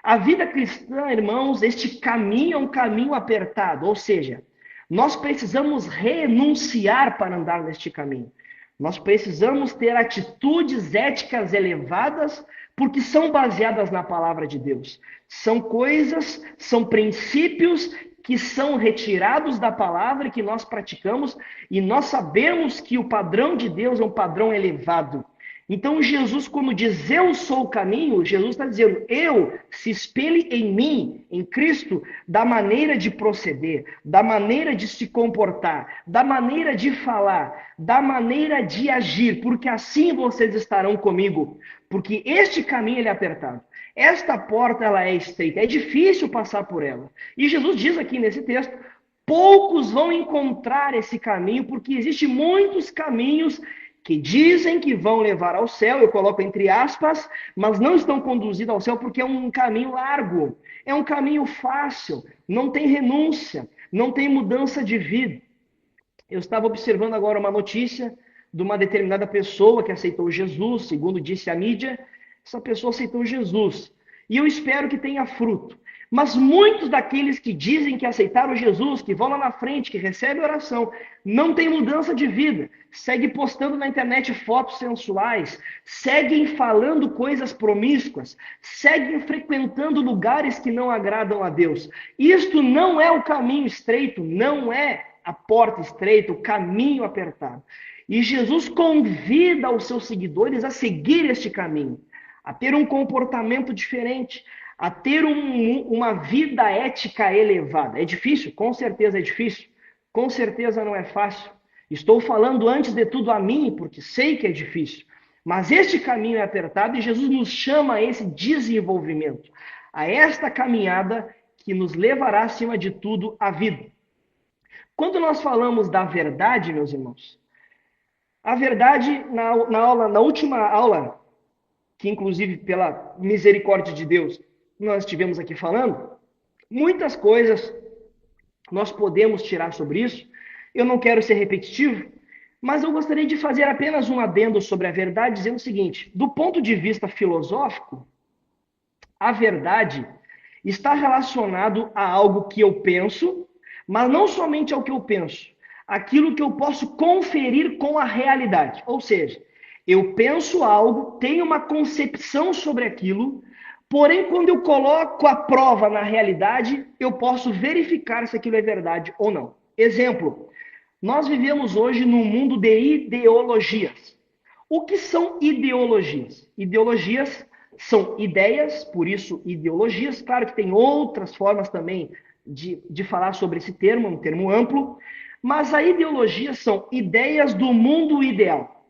A vida cristã, irmãos, este caminho é um caminho apertado, ou seja, nós precisamos renunciar para andar neste caminho. Nós precisamos ter atitudes éticas elevadas, porque são baseadas na palavra de Deus. São coisas, são princípios que são retirados da palavra e que nós praticamos, e nós sabemos que o padrão de Deus é um padrão elevado. Então Jesus, quando diz eu sou o caminho, Jesus está dizendo se espelhe em mim, em Cristo, da maneira de proceder, da maneira de se comportar, da maneira de falar, da maneira de agir, porque assim vocês estarão comigo, porque este caminho ele é apertado. Esta porta ela é estreita, é difícil passar por ela. E Jesus diz aqui nesse texto, poucos vão encontrar esse caminho, porque existem muitos caminhos que dizem que vão levar ao céu, eu coloco entre aspas, mas não estão conduzidos ao céu porque é um caminho largo, é um caminho fácil, não tem renúncia, não tem mudança de vida. Eu estava observando agora uma notícia de uma determinada pessoa que aceitou Jesus, segundo disse a mídia, essa pessoa aceitou Jesus. E eu espero que tenha fruto. Mas muitos daqueles que dizem que aceitaram Jesus, que vão lá na frente, que recebem oração, não tem mudança de vida. Seguem postando na internet fotos sensuais, seguem falando coisas promíscuas, seguem frequentando lugares que não agradam a Deus. Isto não é o caminho estreito, não é a porta estreita, o caminho apertado. E Jesus convida os seus seguidores a seguir este caminho, a ter um comportamento diferente, a ter uma vida ética elevada. É difícil? Com certeza é difícil. Com certeza não é fácil. Estou falando antes de tudo a mim, porque sei que é difícil. Mas este caminho é apertado e Jesus nos chama a esse desenvolvimento, a esta caminhada que nos levará, acima de tudo, à vida. Quando nós falamos da verdade, meus irmãos, a verdade, na última aula, que inclusive pela misericórdia de Deus, nós estivemos aqui falando, muitas coisas nós podemos tirar sobre isso. Eu não quero ser repetitivo, mas eu gostaria de fazer apenas um adendo sobre a verdade, dizendo o seguinte: do ponto de vista filosófico, a verdade está relacionado a algo que eu penso, mas não somente ao que eu penso, aquilo que eu posso conferir com a realidade. Ou seja, eu penso algo, tenho uma concepção sobre aquilo, porém, quando eu coloco a prova na realidade, eu posso verificar se aquilo é verdade ou não. Exemplo, nós vivemos hoje num mundo de ideologias. O que são ideologias? Ideologias são ideias, por isso ideologias. Claro que tem outras formas também de falar sobre esse termo, um termo amplo, mas a ideologia são ideias do mundo ideal.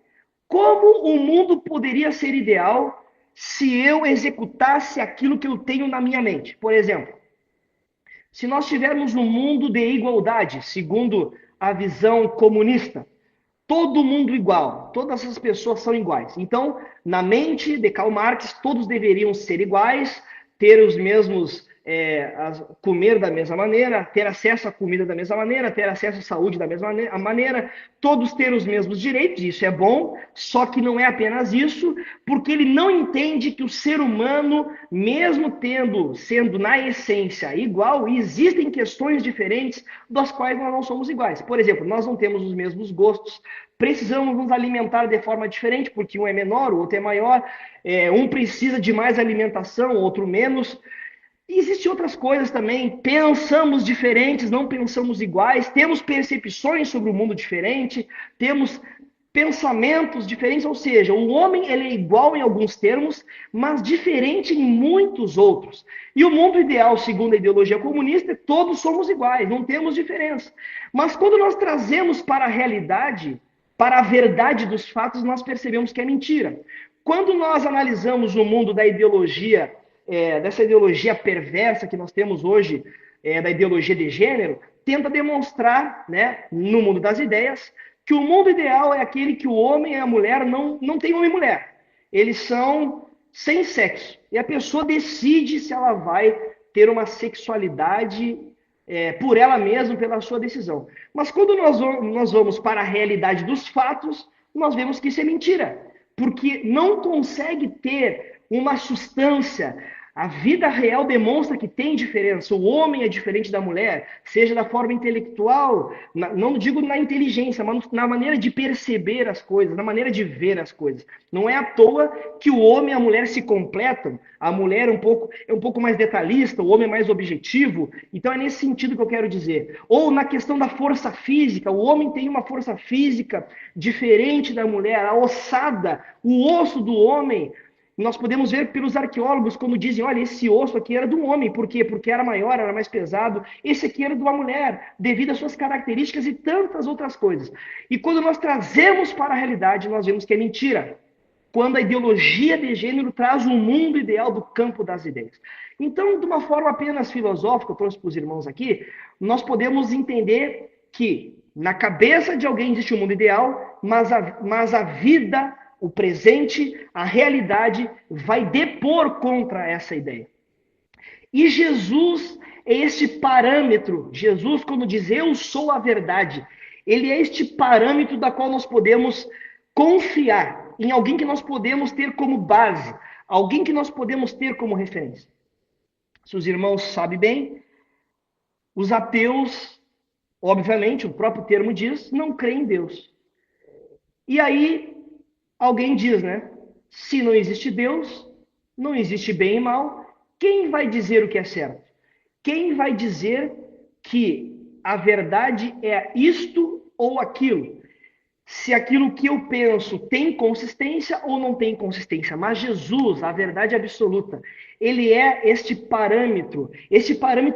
Como o mundo poderia ser ideal se eu executasse aquilo que eu tenho na minha mente? Por exemplo, se nós tivermos um mundo de igualdade, segundo a visão comunista, todo mundo igual, todas as pessoas são iguais. Então, na mente de Karl Marx, todos deveriam ser iguais, ter os mesmos comer da mesma maneira, ter acesso à comida da mesma maneira, ter acesso à saúde da mesma maneira, todos ter os mesmos direitos, isso é bom, só que não é apenas isso, porque ele não entende que o ser humano, mesmo sendo na essência igual, existem questões diferentes das quais nós não somos iguais. Por exemplo, nós não temos os mesmos gostos, precisamos nos alimentar de forma diferente, porque um é menor, o outro é maior, um precisa de mais alimentação, outro menos. E existem outras coisas também, pensamos diferentes, não pensamos iguais, temos percepções sobre o mundo diferente, temos pensamentos diferentes, ou seja, o homem ele é igual em alguns termos, mas diferente em muitos outros. E o mundo ideal, segundo a ideologia comunista, todos somos iguais, não temos diferença. Mas quando nós trazemos para a realidade, para a verdade dos fatos, nós percebemos que é mentira. Quando nós analisamos o mundo da ideologia, dessa ideologia perversa que nós temos hoje, da ideologia de gênero, tenta demonstrar, né, no mundo das ideias, que o mundo ideal é aquele que o homem e a mulher não tem homem e mulher. Eles são sem sexo. E a pessoa decide se ela vai ter uma sexualidade por ela mesma, pela sua decisão. Mas quando nós vamos para a realidade dos fatos, nós vemos que isso é mentira. Porque não consegue ter uma substância. A vida real demonstra que tem diferença. O homem é diferente da mulher, seja da forma intelectual, não digo na inteligência, mas na maneira de perceber as coisas, na maneira de ver as coisas. Não é à toa que o homem e a mulher se completam. A mulher é um pouco mais detalhista, o homem é mais objetivo. Então é nesse sentido que eu quero dizer. Ou na questão da força física, o homem tem uma força física diferente da mulher, a ossada, o osso do homem. Nós podemos ver pelos arqueólogos quando dizem, olha, esse osso aqui era do homem. Por quê? Porque era maior, era mais pesado. Esse aqui era de uma mulher, devido às suas características e tantas outras coisas. E quando nós trazemos para a realidade, nós vemos que é mentira. Quando a ideologia de gênero traz um mundo ideal do campo das ideias. Então, de uma forma apenas filosófica, eu trouxe para os irmãos aqui, nós podemos entender que na cabeça de alguém existe um mundo ideal, mas a vida, o presente, a realidade vai depor contra essa ideia. E Jesus é este parâmetro. Jesus, quando diz eu sou a verdade, ele é este parâmetro da qual nós podemos confiar, em alguém que nós podemos ter como base, alguém que nós podemos ter como referência. Se os irmãos sabem bem, os ateus, obviamente, o próprio termo diz, não creem em Deus. E aí, alguém diz, né? Se não existe Deus, não existe bem e mal, quem vai dizer o que é certo? Quem vai dizer que a verdade é isto ou aquilo? Se aquilo que eu penso tem consistência ou não tem consistência. Mas Jesus, a verdade absoluta, ele é este parâmetro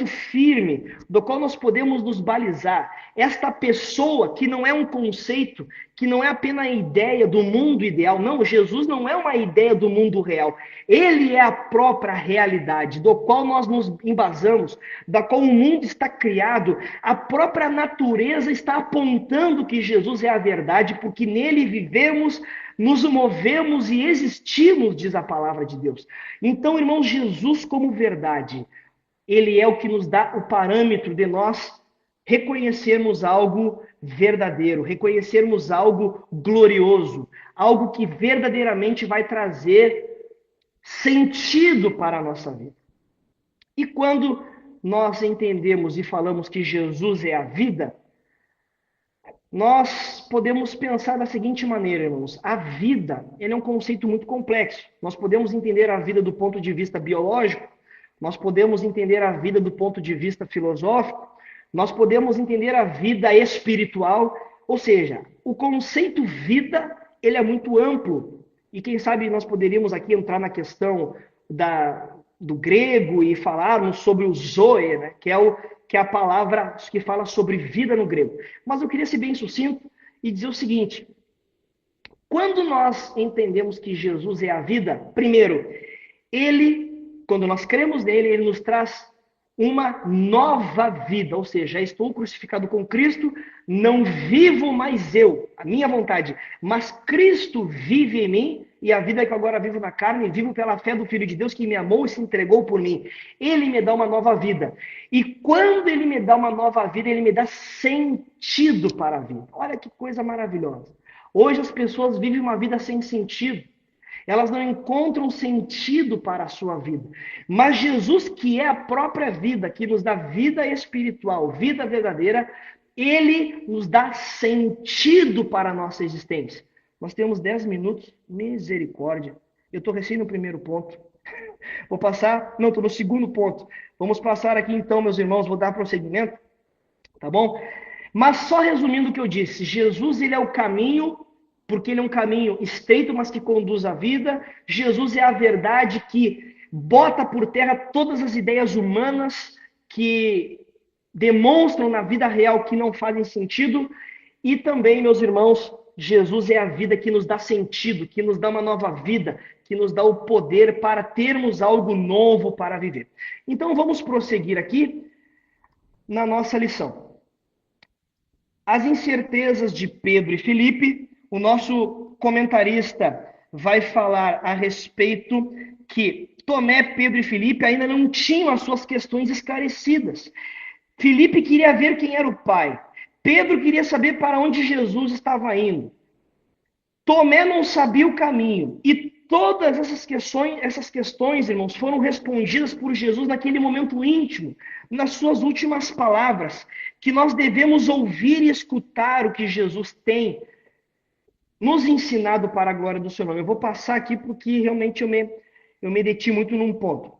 firme, do qual nós podemos nos balizar. Esta pessoa que não é um conceito, que não é apenas a ideia do mundo ideal. Não, Jesus não é uma ideia do mundo real. Ele é a própria realidade, do qual nós nos embasamos, da qual o mundo está criado. A própria natureza está apontando que Jesus é a verdade, porque nele vivemos, nos movemos e existimos, diz a palavra de Deus. Então, irmãos, Jesus como verdade, ele é o que nos dá o parâmetro de nós reconhecermos algo verdadeiro, reconhecermos algo glorioso, algo que verdadeiramente vai trazer sentido para a nossa vida. E quando nós entendemos e falamos que Jesus é a vida, nós podemos pensar da seguinte maneira, irmãos. A vida, ele é um conceito muito complexo. Nós podemos entender a vida do ponto de vista biológico, nós podemos entender a vida do ponto de vista filosófico, nós podemos entender a vida espiritual, ou seja, o conceito vida, ele é muito amplo. E quem sabe nós poderíamos aqui entrar na questão do grego e falarmos sobre o zoe, né, que é a palavra que fala sobre vida no grego. Mas eu queria ser bem sucinto e dizer o seguinte: quando nós entendemos que Jesus é a vida, primeiro, quando nós cremos nele, ele nos traz uma nova vida, ou seja, estou crucificado com Cristo, não vivo mais eu, a minha vontade, mas Cristo vive em mim, e a vida que eu agora vivo na carne, vivo pela fé do Filho de Deus que me amou e se entregou por mim. Ele me dá uma nova vida. E quando ele me dá uma nova vida, ele me dá sentido para a vida. Olha que coisa maravilhosa. Hoje as pessoas vivem uma vida sem sentido. Elas não encontram sentido para a sua vida. Mas Jesus, que é a própria vida, que nos dá vida espiritual, vida verdadeira, ele nos dá sentido para a nossa existência. Nós temos 10 minutos, misericórdia. Eu estou recém no primeiro ponto. Vou passar, não, estou no segundo ponto. Vamos passar aqui então, meus irmãos, vou dar prosseguimento, tá bom? Mas só resumindo o que eu disse, Jesus, ele é o caminho, porque ele é um caminho estreito, mas que conduz à vida. Jesus é a verdade que bota por terra todas as ideias humanas que demonstram na vida real que não fazem sentido. E também, meus irmãos, Jesus é a vida que nos dá sentido, que nos dá uma nova vida, que nos dá o poder para termos algo novo para viver. Então vamos prosseguir aqui na nossa lição. As incertezas de Pedro e Filipe, o nosso comentarista vai falar a respeito que Tomé, Pedro e Filipe ainda não tinham as suas questões esclarecidas. Filipe queria ver quem era o Pai. Pedro queria saber para onde Jesus estava indo. Tomé não sabia o caminho. E todas essas questões, irmãos, foram respondidas por Jesus naquele momento íntimo, nas suas últimas palavras, que nós devemos ouvir e escutar o que Jesus tem nos ensinado para a glória do seu nome. Eu vou passar aqui porque realmente eu me deti muito num ponto.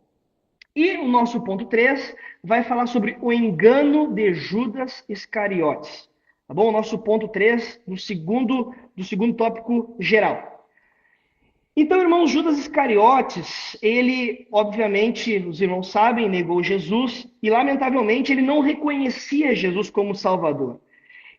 E o nosso ponto 3 vai falar sobre o engano de Judas Iscariotes. Tá bom? O nosso ponto 3 do segundo tópico geral. Então, irmãos, Judas Iscariotes, ele, obviamente, os irmãos sabem, negou Jesus e, lamentavelmente, ele não reconhecia Jesus como Salvador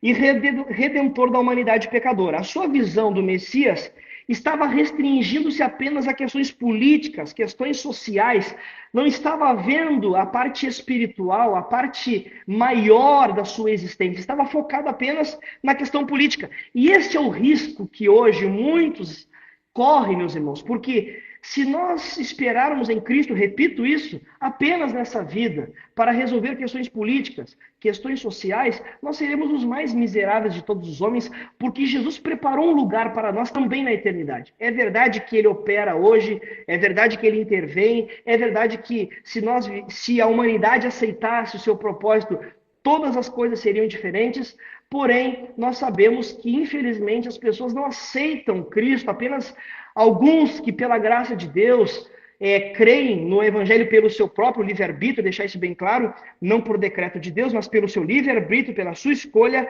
e redentor da humanidade pecadora. A sua visão do Messias estava restringindo-se apenas a questões políticas, questões sociais, não estava vendo a parte espiritual, a parte maior da sua existência, estava focado apenas na questão política. E esse é o risco que hoje muitos correm, meus irmãos, porque se nós esperarmos em Cristo, repito isso, apenas nessa vida, para resolver questões políticas, questões sociais, nós seremos os mais miseráveis de todos os homens, porque Jesus preparou um lugar para nós também na eternidade. É verdade que ele opera hoje, é verdade que ele intervém, é verdade que se a humanidade aceitasse o seu propósito, todas as coisas seriam diferentes, porém, nós sabemos que, infelizmente, as pessoas não aceitam Cristo, apenas alguns que, pela graça de Deus, creem no Evangelho pelo seu próprio livre-arbítrio, deixar isso bem claro, não por decreto de Deus, mas pelo seu livre-arbítrio, pela sua escolha,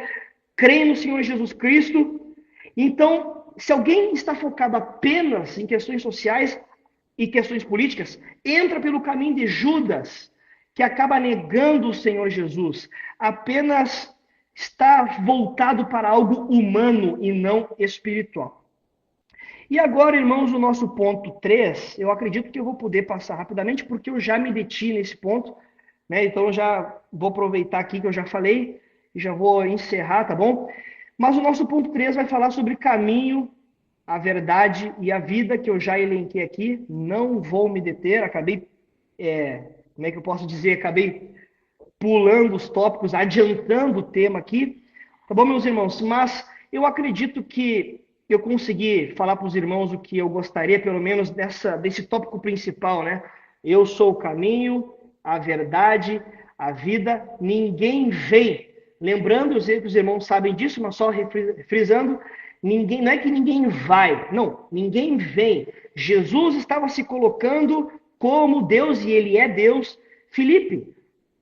creem no Senhor Jesus Cristo. Então, se alguém está focado apenas em questões sociais e questões políticas, entra pelo caminho de Judas, que acaba negando o Senhor Jesus, apenas está voltado para algo humano e não espiritual. E agora, irmãos, o nosso ponto 3, eu acredito que eu vou poder passar rapidamente, porque eu já me deti nesse ponto, né? Então eu já vou aproveitar aqui que eu já falei e já vou encerrar, tá bom? Mas o nosso ponto 3 vai falar sobre caminho, a verdade e a vida, que eu já elenquei aqui. Não vou me deter, acabei, como é que eu posso dizer? Acabei pulando os tópicos, adiantando o tema aqui, tá bom, meus irmãos? Mas eu acredito que eu consegui falar para os irmãos o que eu gostaria, pelo menos desse tópico principal, né? Eu sou o caminho, a verdade, a vida, ninguém vem. Lembrando, eu sei que os irmãos sabem disso, mas só frisando, não é que ninguém vai, não, ninguém vem. Jesus estava se colocando como Deus, e ele é Deus. Filipe,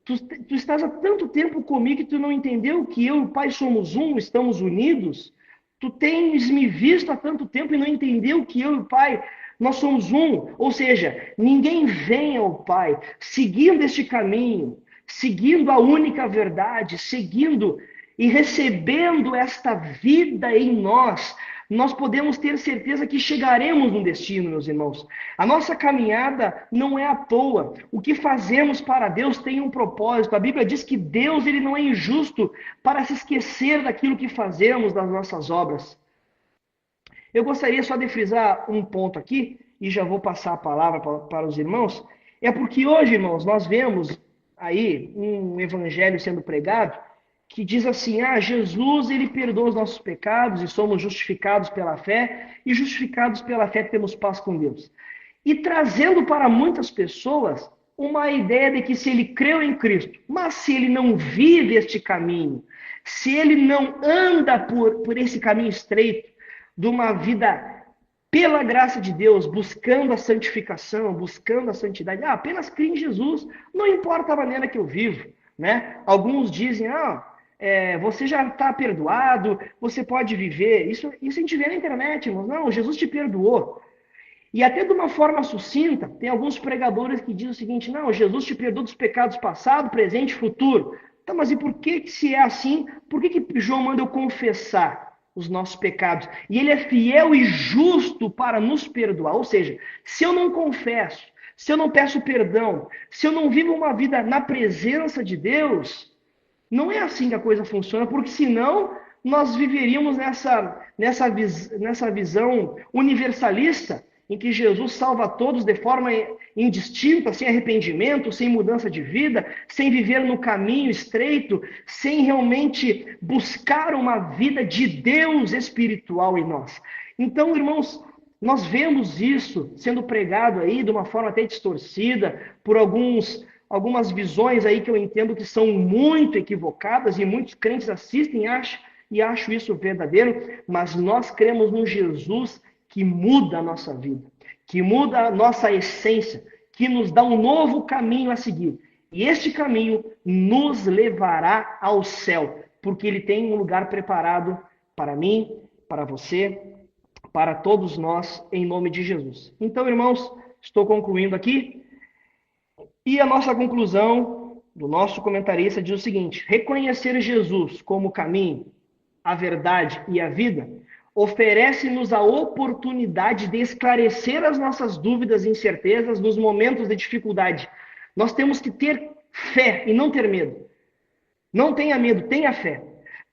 tu estás há tanto tempo comigo que tu não entendeu que eu e o Pai somos um, estamos unidos? Tu tens me visto há tanto tempo e não entendeu que eu e o Pai, nós somos um. Ou seja, ninguém vem ao Pai seguindo este caminho, seguindo a única verdade, seguindo e recebendo esta vida em nós. Nós podemos ter certeza que chegaremos no destino, meus irmãos. A nossa caminhada não é à toa. O que fazemos para Deus tem um propósito. A Bíblia diz que Deus ele não é injusto para se esquecer daquilo que fazemos, das nossas obras. Eu gostaria só de frisar um ponto aqui, e já vou passar a palavra para os irmãos. É porque hoje, irmãos, nós vemos aí um evangelho sendo pregado que diz assim: Jesus, ele perdoa os nossos pecados e somos justificados pela fé, e justificados pela fé temos paz com Deus. E trazendo para muitas pessoas uma ideia de que se ele creu em Cristo, mas se ele não vive este caminho, se ele não anda por esse caminho estreito de uma vida pela graça de Deus, buscando a santificação, buscando a santidade, apenas crê em Jesus, não importa a maneira que eu vivo, né? Alguns dizem, você já está perdoado, você pode viver. Isso a gente vê na internet, irmãos. Não, Jesus te perdoou. E até de uma forma sucinta, tem alguns pregadores que dizem o seguinte: não, Jesus te perdoa dos pecados passado, presente e futuro. Então, mas e por que se é assim, por que João manda eu confessar os nossos pecados? E ele é fiel e justo para nos perdoar. Ou seja, se eu não confesso, se eu não peço perdão, se eu não vivo uma vida na presença de Deus, não é assim que a coisa funciona, porque senão nós viveríamos nessa visão universalista, em que Jesus salva todos de forma indistinta, sem arrependimento, sem mudança de vida, sem viver no caminho estreito, sem realmente buscar uma vida de Deus espiritual em nós. Então, irmãos, nós vemos isso sendo pregado aí de uma forma até distorcida por algumas visões aí que eu entendo que são muito equivocadas e muitos crentes assistem e acham isso verdadeiro, mas nós cremos num Jesus que muda a nossa vida, que muda a nossa essência, que nos dá um novo caminho a seguir. E este caminho nos levará ao céu, porque ele tem um lugar preparado para mim, para você, para todos nós, em nome de Jesus. Então, irmãos, estou concluindo aqui. E a nossa conclusão do nosso comentarista diz o seguinte: reconhecer Jesus como o caminho, a verdade e a vida oferece-nos a oportunidade de esclarecer as nossas dúvidas e incertezas nos momentos de dificuldade. Nós temos que ter fé e não ter medo. Não tenha medo, tenha fé.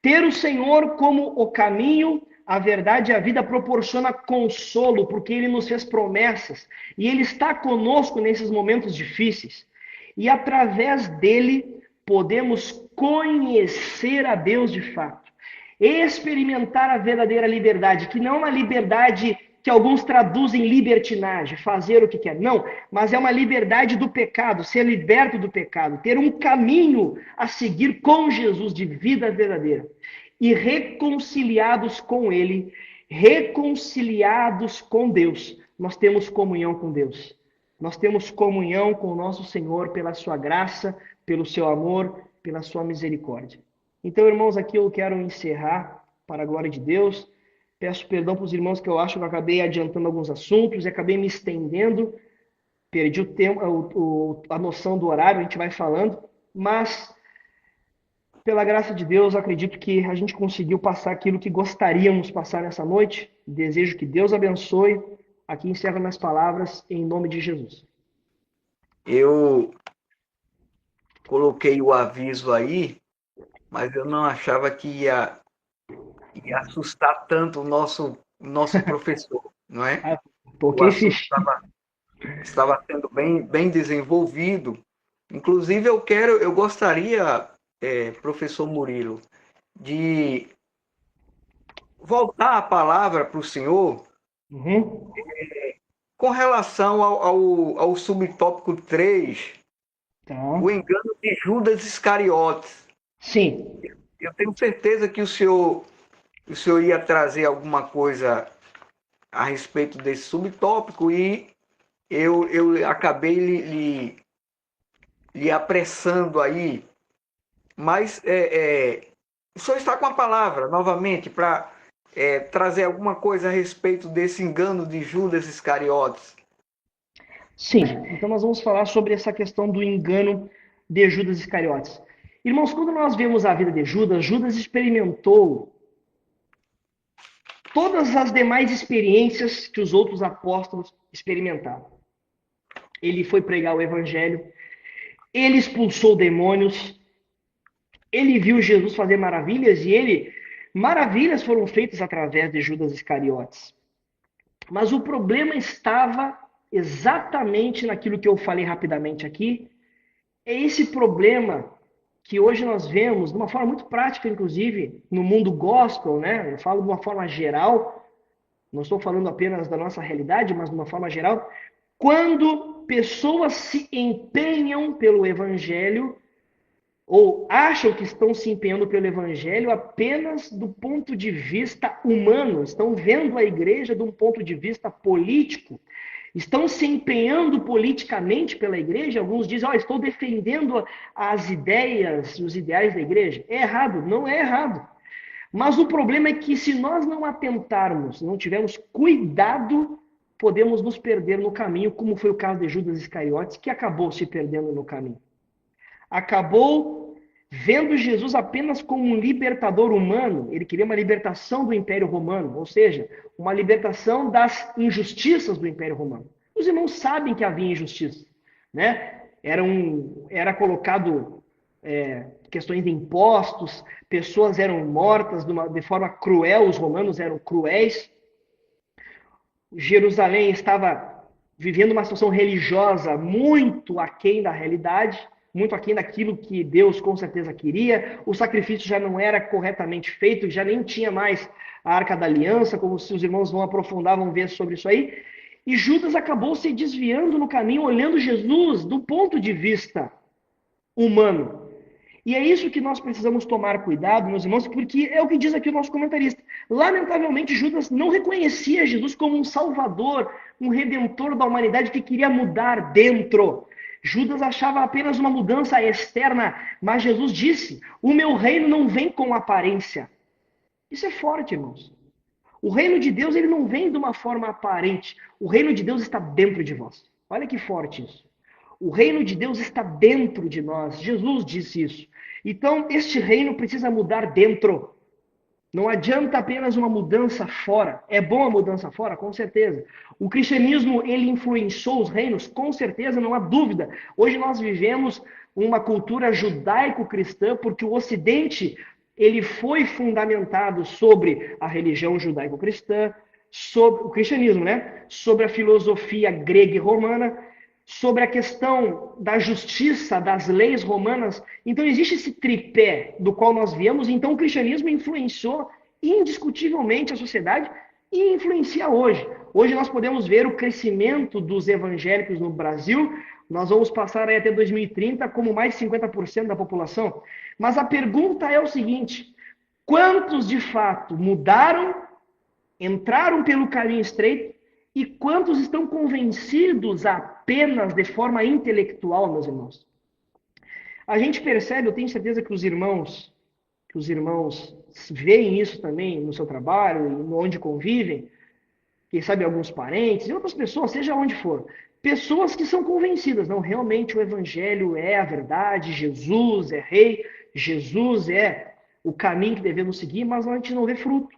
Ter o Senhor como o caminho, a verdade e a vida proporciona consolo, porque Ele nos fez promessas e Ele está conosco nesses momentos difíceis. E através dele podemos conhecer a Deus de fato, experimentar a verdadeira liberdade, que não é uma liberdade que alguns traduzem libertinagem, fazer o que quer. Não, mas é uma liberdade do pecado, ser liberto do pecado, ter um caminho a seguir com Jesus de vida verdadeira. E reconciliados com Ele, reconciliados com Deus, nós temos comunhão com Deus. Nós temos comunhão com o nosso Senhor pela sua graça, pelo seu amor, pela sua misericórdia. Então, irmãos, aqui eu quero encerrar para a glória de Deus. Peço perdão para os irmãos que eu acho que eu acabei adiantando alguns assuntos e acabei me estendendo. Perdi o tempo, a noção do horário, a gente vai falando. Mas, pela graça de Deus, acredito que a gente conseguiu passar aquilo que gostaríamos passar nessa noite. Desejo que Deus abençoe. Aqui encerro minhas palavras em nome de Jesus. Eu coloquei o aviso aí, mas eu não achava que ia assustar tanto o nosso professor, não é? O assunto estava sendo bem desenvolvido. Inclusive, eu gostaria, professor Murilo, de voltar a palavra para o senhor com relação ao subtópico 3, o engano de Judas Iscariotes. Sim. Eu tenho certeza que o senhor ia trazer alguma coisa a respeito desse subtópico e eu acabei lhe apressando aí. Mas o senhor está com a palavra novamente para trazer alguma coisa a respeito desse engano de Judas Iscariotes. Sim, então nós vamos falar sobre essa questão do engano de Judas Iscariotes. Irmãos, quando nós vemos a vida de Judas, Judas experimentou todas as demais experiências que os outros apóstolos experimentaram. Ele foi pregar o evangelho, ele expulsou demônios, ele viu Jesus fazer maravilhas e maravilhas foram feitas através de Judas Iscariotes. Mas o problema estava exatamente naquilo que eu falei rapidamente aqui. É esse problema que hoje nós vemos, de uma forma muito prática, inclusive, no mundo gospel, né? Eu falo de uma forma geral, não estou falando apenas da nossa realidade, mas de uma forma geral, quando pessoas se empenham pelo evangelho ou acham que estão se empenhando pelo evangelho apenas do ponto de vista humano, estão vendo a igreja de um ponto de vista político, estão se empenhando politicamente pela igreja. Alguns dizem, estou defendendo as ideias, os ideais da igreja. É errado? Não é errado. Mas o problema é que se nós não atentarmos, não tivermos cuidado, podemos nos perder no caminho, como foi o caso de Judas Iscariotes, que acabou se perdendo no caminho. Acabou vendo Jesus apenas como um libertador humano. Ele queria uma libertação do Império Romano, ou seja, uma libertação das injustiças do Império Romano. Os irmãos sabem que havia injustiça, né? Era colocado questões de impostos, pessoas eram mortas de forma cruel, os romanos eram cruéis. Jerusalém estava vivendo uma situação religiosa muito aquém da realidade, muito aquém daquilo que Deus com certeza queria. O sacrifício já não era corretamente feito, já nem tinha mais a Arca da Aliança, como se os irmãos vão aprofundar, vão ver sobre isso aí. E Judas acabou se desviando no caminho, olhando Jesus do ponto de vista humano. E é isso que nós precisamos tomar cuidado, meus irmãos, porque é o que diz aqui o nosso comentarista. Lamentavelmente, Judas não reconhecia Jesus como um salvador, um redentor da humanidade que queria mudar dentro. Judas achava apenas uma mudança externa, mas Jesus disse, o meu reino não vem com aparência. Isso é forte, irmãos. O reino de Deus ele não vem de uma forma aparente. O reino de Deus está dentro de vós. Olha que forte isso. O reino de Deus está dentro de nós. Jesus disse isso. Então, este reino precisa mudar dentro. Não adianta apenas uma mudança fora. É bom a mudança fora? Com certeza. O cristianismo, ele influenciou os reinos? Com certeza, não há dúvida. Hoje nós vivemos uma cultura judaico-cristã porque o Ocidente, ele foi fundamentado sobre a religião judaico-cristã, sobre o cristianismo, né? Sobre a filosofia grega e romana, sobre a questão da justiça, das leis romanas. Então existe esse tripé do qual nós viemos. Então o cristianismo influenciou indiscutivelmente a sociedade e influencia hoje. Hoje nós podemos ver o crescimento dos evangélicos no Brasil. Nós vamos passar aí até 2030 como mais de 50% da população. Mas a pergunta é o seguinte, quantos de fato mudaram, entraram pelo caminho estreito, e quantos estão convencidos apenas de forma intelectual, meus irmãos? A gente percebe, eu tenho certeza que os irmãos veem isso também no seu trabalho, onde convivem, quem sabe alguns parentes e outras pessoas, seja onde for. Pessoas que são convencidas, não, realmente o evangelho é a verdade, Jesus é rei, Jesus é o caminho que devemos seguir, mas a gente não vê fruto,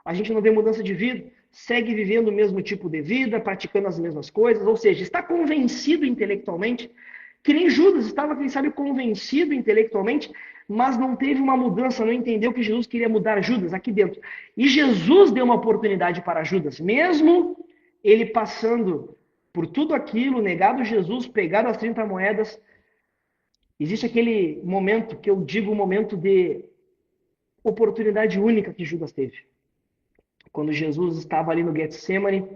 a gente não vê mudança de vida, segue vivendo o mesmo tipo de vida, praticando as mesmas coisas, ou seja, está convencido intelectualmente, que nem Judas estava, quem sabe, convencido intelectualmente, mas não teve uma mudança, não entendeu que Jesus queria mudar Judas aqui dentro. E Jesus deu uma oportunidade para Judas, mesmo ele passando por tudo aquilo, negado Jesus, pegado as 30 moedas, existe aquele momento que eu digo, um momento de oportunidade única que Judas teve. Quando Jesus estava ali no Getsemane,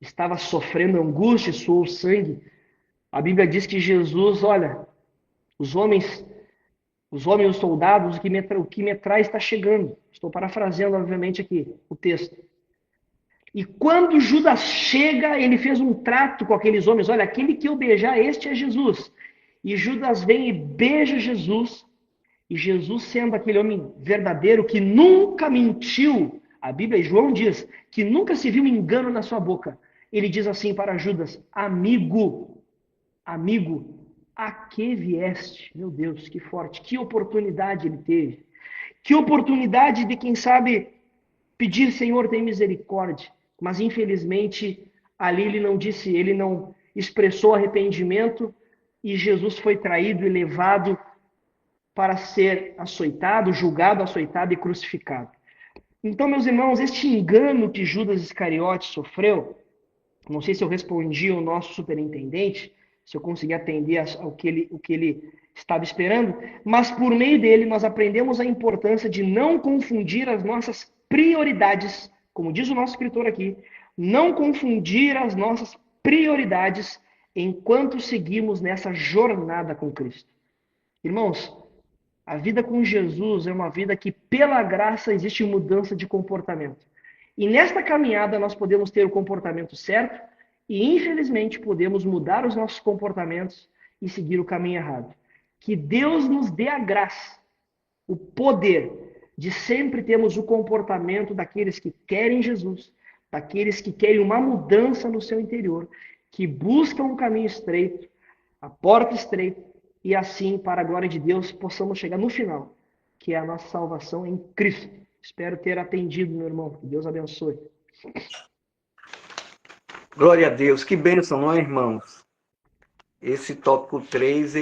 estava sofrendo angústia, suou sangue. A Bíblia diz que Jesus, olha, os homens, os soldados, o que me traz está chegando. Estou parafraseando, obviamente, aqui o texto. E quando Judas chega, ele fez um trato com aqueles homens. Olha, aquele que eu beijar, este é Jesus. E Judas vem e beija Jesus. E Jesus, sendo aquele homem verdadeiro que nunca mentiu, a Bíblia, João diz, que nunca se viu engano na sua boca. Ele diz assim para Judas, amigo, a que vieste? Meu Deus, que forte, que oportunidade ele teve. Que oportunidade de, quem sabe, pedir, Senhor, tem misericórdia. Mas, infelizmente, ali ele não expressou arrependimento e Jesus foi traído e levado para ser açoitado, julgado, açoitado e crucificado. Então, meus irmãos, este engano que Judas Iscariote sofreu, não sei se eu respondi ao nosso superintendente, se eu consegui atender o que ele estava esperando, mas por meio dele nós aprendemos a importância de não confundir as nossas prioridades, como diz o nosso escritor aqui, não confundir as nossas prioridades enquanto seguimos nessa jornada com Cristo. Irmãos, a vida com Jesus é uma vida que, pela graça, existe mudança de comportamento. E nesta caminhada nós podemos ter o comportamento certo e, infelizmente, podemos mudar os nossos comportamentos e seguir o caminho errado. Que Deus nos dê a graça, o poder de sempre termos o comportamento daqueles que querem Jesus, daqueles que querem uma mudança no seu interior, que buscam um caminho estreito, a porta estreita, e assim, para a glória de Deus, possamos chegar no final, que é a nossa salvação em Cristo. Espero ter atendido, meu irmão. Que Deus abençoe. Glória a Deus, que bênção, não é, irmãos? Esse tópico 3,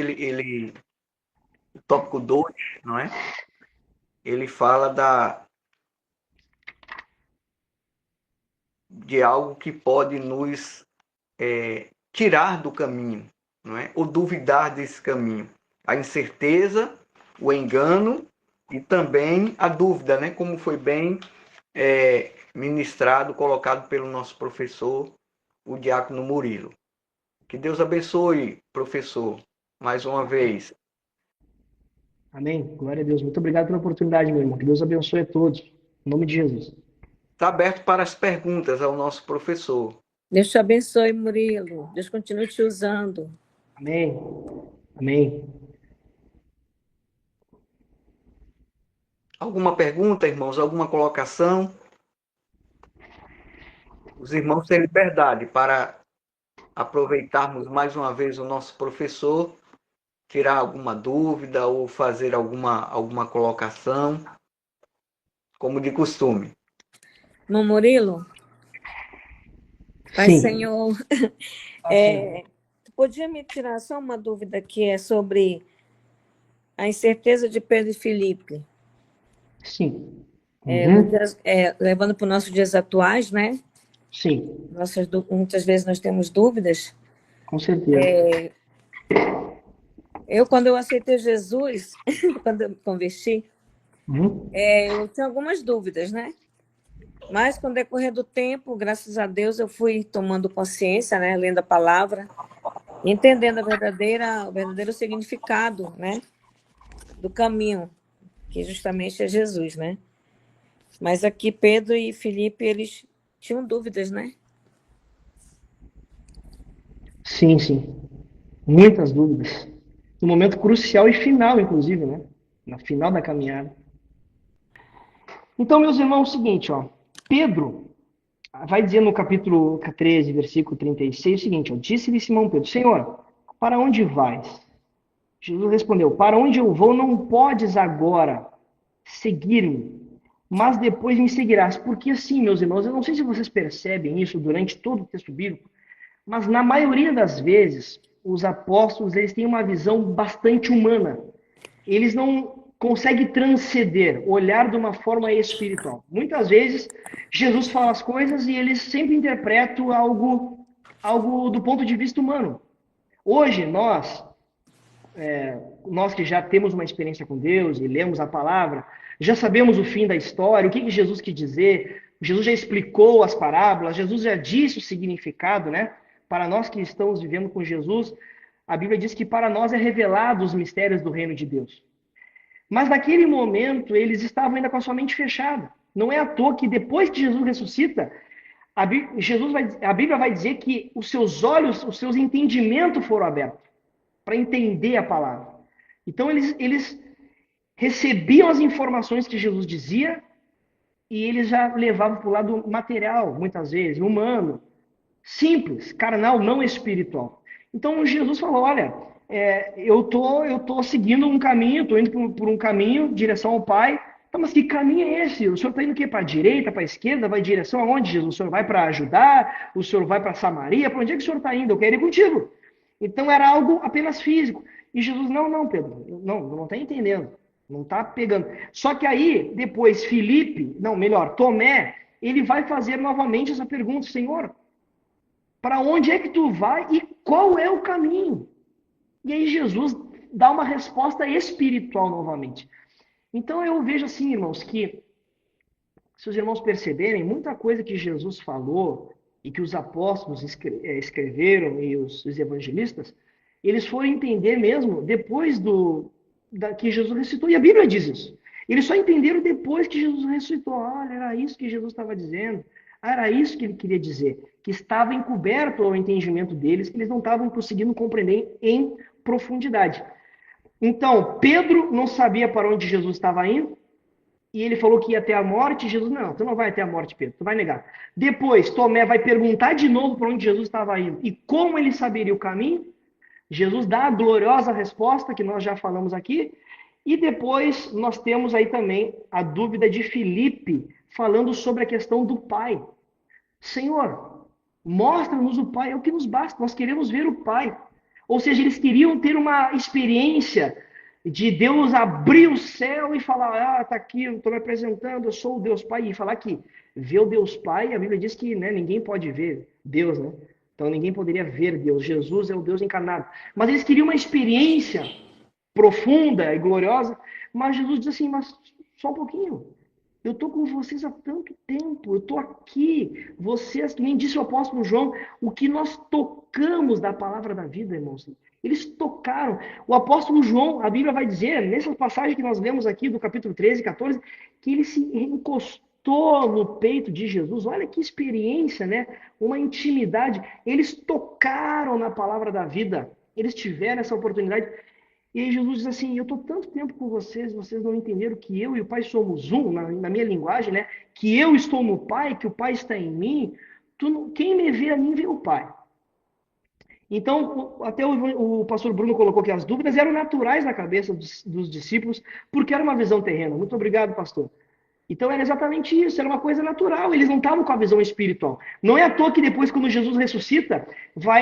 o tópico 2, não é? Ele fala de algo que pode nos tirar do caminho, não é? Ou duvidar desse caminho. A incerteza, o engano e também a dúvida, né? Como foi bem ministrado, colocado pelo nosso professor, o diácono Murilo. Que Deus abençoe, professor, mais uma vez. Amém. Glória a Deus. Muito obrigado pela oportunidade, meu irmão. Que Deus abençoe a todos. Em nome de Jesus. Está aberto para as perguntas ao nosso professor. Deus te abençoe, Murilo. Deus continue te usando. Amém. Amém. Alguma pergunta, irmãos? Alguma colocação? Os irmãos têm liberdade para aproveitarmos mais uma vez o nosso professor, tirar alguma dúvida ou fazer alguma colocação, como de costume. Irmão Murilo? Pai Sim. Senhor, tu podia me tirar só uma dúvida que é sobre a incerteza de Pedro e Filipe? Sim. Levando para os nossos dias atuais, né? Sim. Muitas vezes nós temos dúvidas. Com certeza. Quando eu aceitei Jesus, quando eu me converti, eu tinha algumas dúvidas, né? Mas, com o decorrer do tempo, graças a Deus, eu fui tomando consciência, né? Lendo a palavra, entendendo o verdadeiro significado, né? Do caminho, que justamente é Jesus, né? Mas aqui, Pedro e Filipe, eles tinham dúvidas, né? Sim, sim. Muitas dúvidas. No momento crucial e final, inclusive, né? No final da caminhada. Então, meus irmãos, é o seguinte, ó. Pedro vai dizer no capítulo 13, versículo 36, o seguinte, ó. Disse-lhe Simão Pedro, Senhor, para onde vais? Jesus respondeu, para onde eu vou não podes agora seguir-me, mas depois me seguirás. Porque assim, meus irmãos, eu não sei se vocês percebem isso durante todo o texto bíblico, mas na maioria das vezes, os apóstolos eles têm uma visão bastante humana. Eles não conseguem transcender, olhar de uma forma espiritual. Muitas vezes, Jesus fala as coisas e eles sempre interpretam algo do ponto de vista humano. Hoje, nós que já temos uma experiência com Deus e lemos a palavra, já sabemos o fim da história, o que Jesus quis dizer, Jesus já explicou as parábolas, Jesus já disse o significado, né? Para nós que estamos vivendo com Jesus, a Bíblia diz que para nós é revelado os mistérios do reino de Deus. Mas naquele momento, eles estavam ainda com a sua mente fechada. Não é à toa que depois que Jesus ressuscita, a Bíblia vai dizer que os seus olhos, os seus entendimentos foram abertos para entender a palavra. Então, eles recebiam as informações que Jesus dizia e eles já levavam para o lado material, muitas vezes, humano, simples, carnal, não espiritual. Então, Jesus falou, olha, eu tô seguindo um caminho, estou indo por um caminho, direção ao Pai. Então, mas que caminho é esse? O senhor está indo o quê? Para a direita, para a esquerda? Vai em direção aonde, Jesus? O senhor vai para Judá? O senhor vai para Samaria? Para onde é que o senhor está indo? Eu quero ir contigo. Então era algo apenas físico. E Jesus, não, Pedro, não está entendendo. Não está pegando. Só que aí, depois, Tomé, ele vai fazer novamente essa pergunta: Senhor, para onde é que tu vai e qual é o caminho? E aí Jesus dá uma resposta espiritual novamente. Então eu vejo assim, irmãos, que se os irmãos perceberem, muita coisa que Jesus falou e que os apóstolos escreveram e os evangelistas, eles foram entender mesmo depois que Jesus ressuscitou. E a Bíblia diz isso. Eles só entenderam depois que Jesus ressuscitou. Olha, era isso que Jesus estava dizendo. Era isso que ele queria dizer. Que estava encoberto ao entendimento deles, que eles não estavam conseguindo compreender em profundidade. Então, Pedro não sabia para onde Jesus estava indo, e ele falou que ia até a morte. Jesus: não, tu não vai até a morte, Pedro, tu vai negar. Depois, Tomé vai perguntar de novo para onde Jesus estava indo e como ele saberia o caminho. Jesus dá a gloriosa resposta que nós já falamos aqui. E depois nós temos aí também a dúvida de Filipe, falando sobre a questão do Pai. Senhor, mostra-nos o Pai, é o que nos basta, nós queremos ver o Pai. Ou seja, eles queriam ter uma experiência de Deus abrir o céu e falar: tá aqui, eu estou me apresentando, eu sou o Deus Pai. E falar que ver o Deus Pai, a Bíblia diz que, né, ninguém pode ver Deus, né? Então ninguém poderia ver Deus. Jesus é o Deus encarnado. Mas eles queriam uma experiência profunda e gloriosa. Mas Jesus diz assim: mas só um pouquinho. Eu estou com vocês há tanto tempo, eu estou aqui. Vocês, que nem disse o apóstolo João, o que nós tocamos da palavra da vida, irmãos. Eles tocaram. O apóstolo João, a Bíblia vai dizer, nessa passagem que nós lemos aqui, do capítulo 13 e 14, que ele se encostou no peito de Jesus. Olha que experiência, né? Uma intimidade. Eles tocaram na palavra da vida. Eles tiveram essa oportunidade. E aí Jesus diz assim: eu estou tanto tempo com vocês, vocês não entenderam que eu e o Pai somos um, na minha linguagem, né? Que eu estou no Pai, que o Pai está em mim. Quem me vê a mim, vê o Pai. Então, até o pastor Bruno colocou que as dúvidas eram naturais na cabeça dos discípulos, porque era uma visão terrena. Muito obrigado, pastor. Então era exatamente isso, era uma coisa natural, eles não estavam com a visão espiritual. Não é à toa que depois, quando Jesus ressuscita,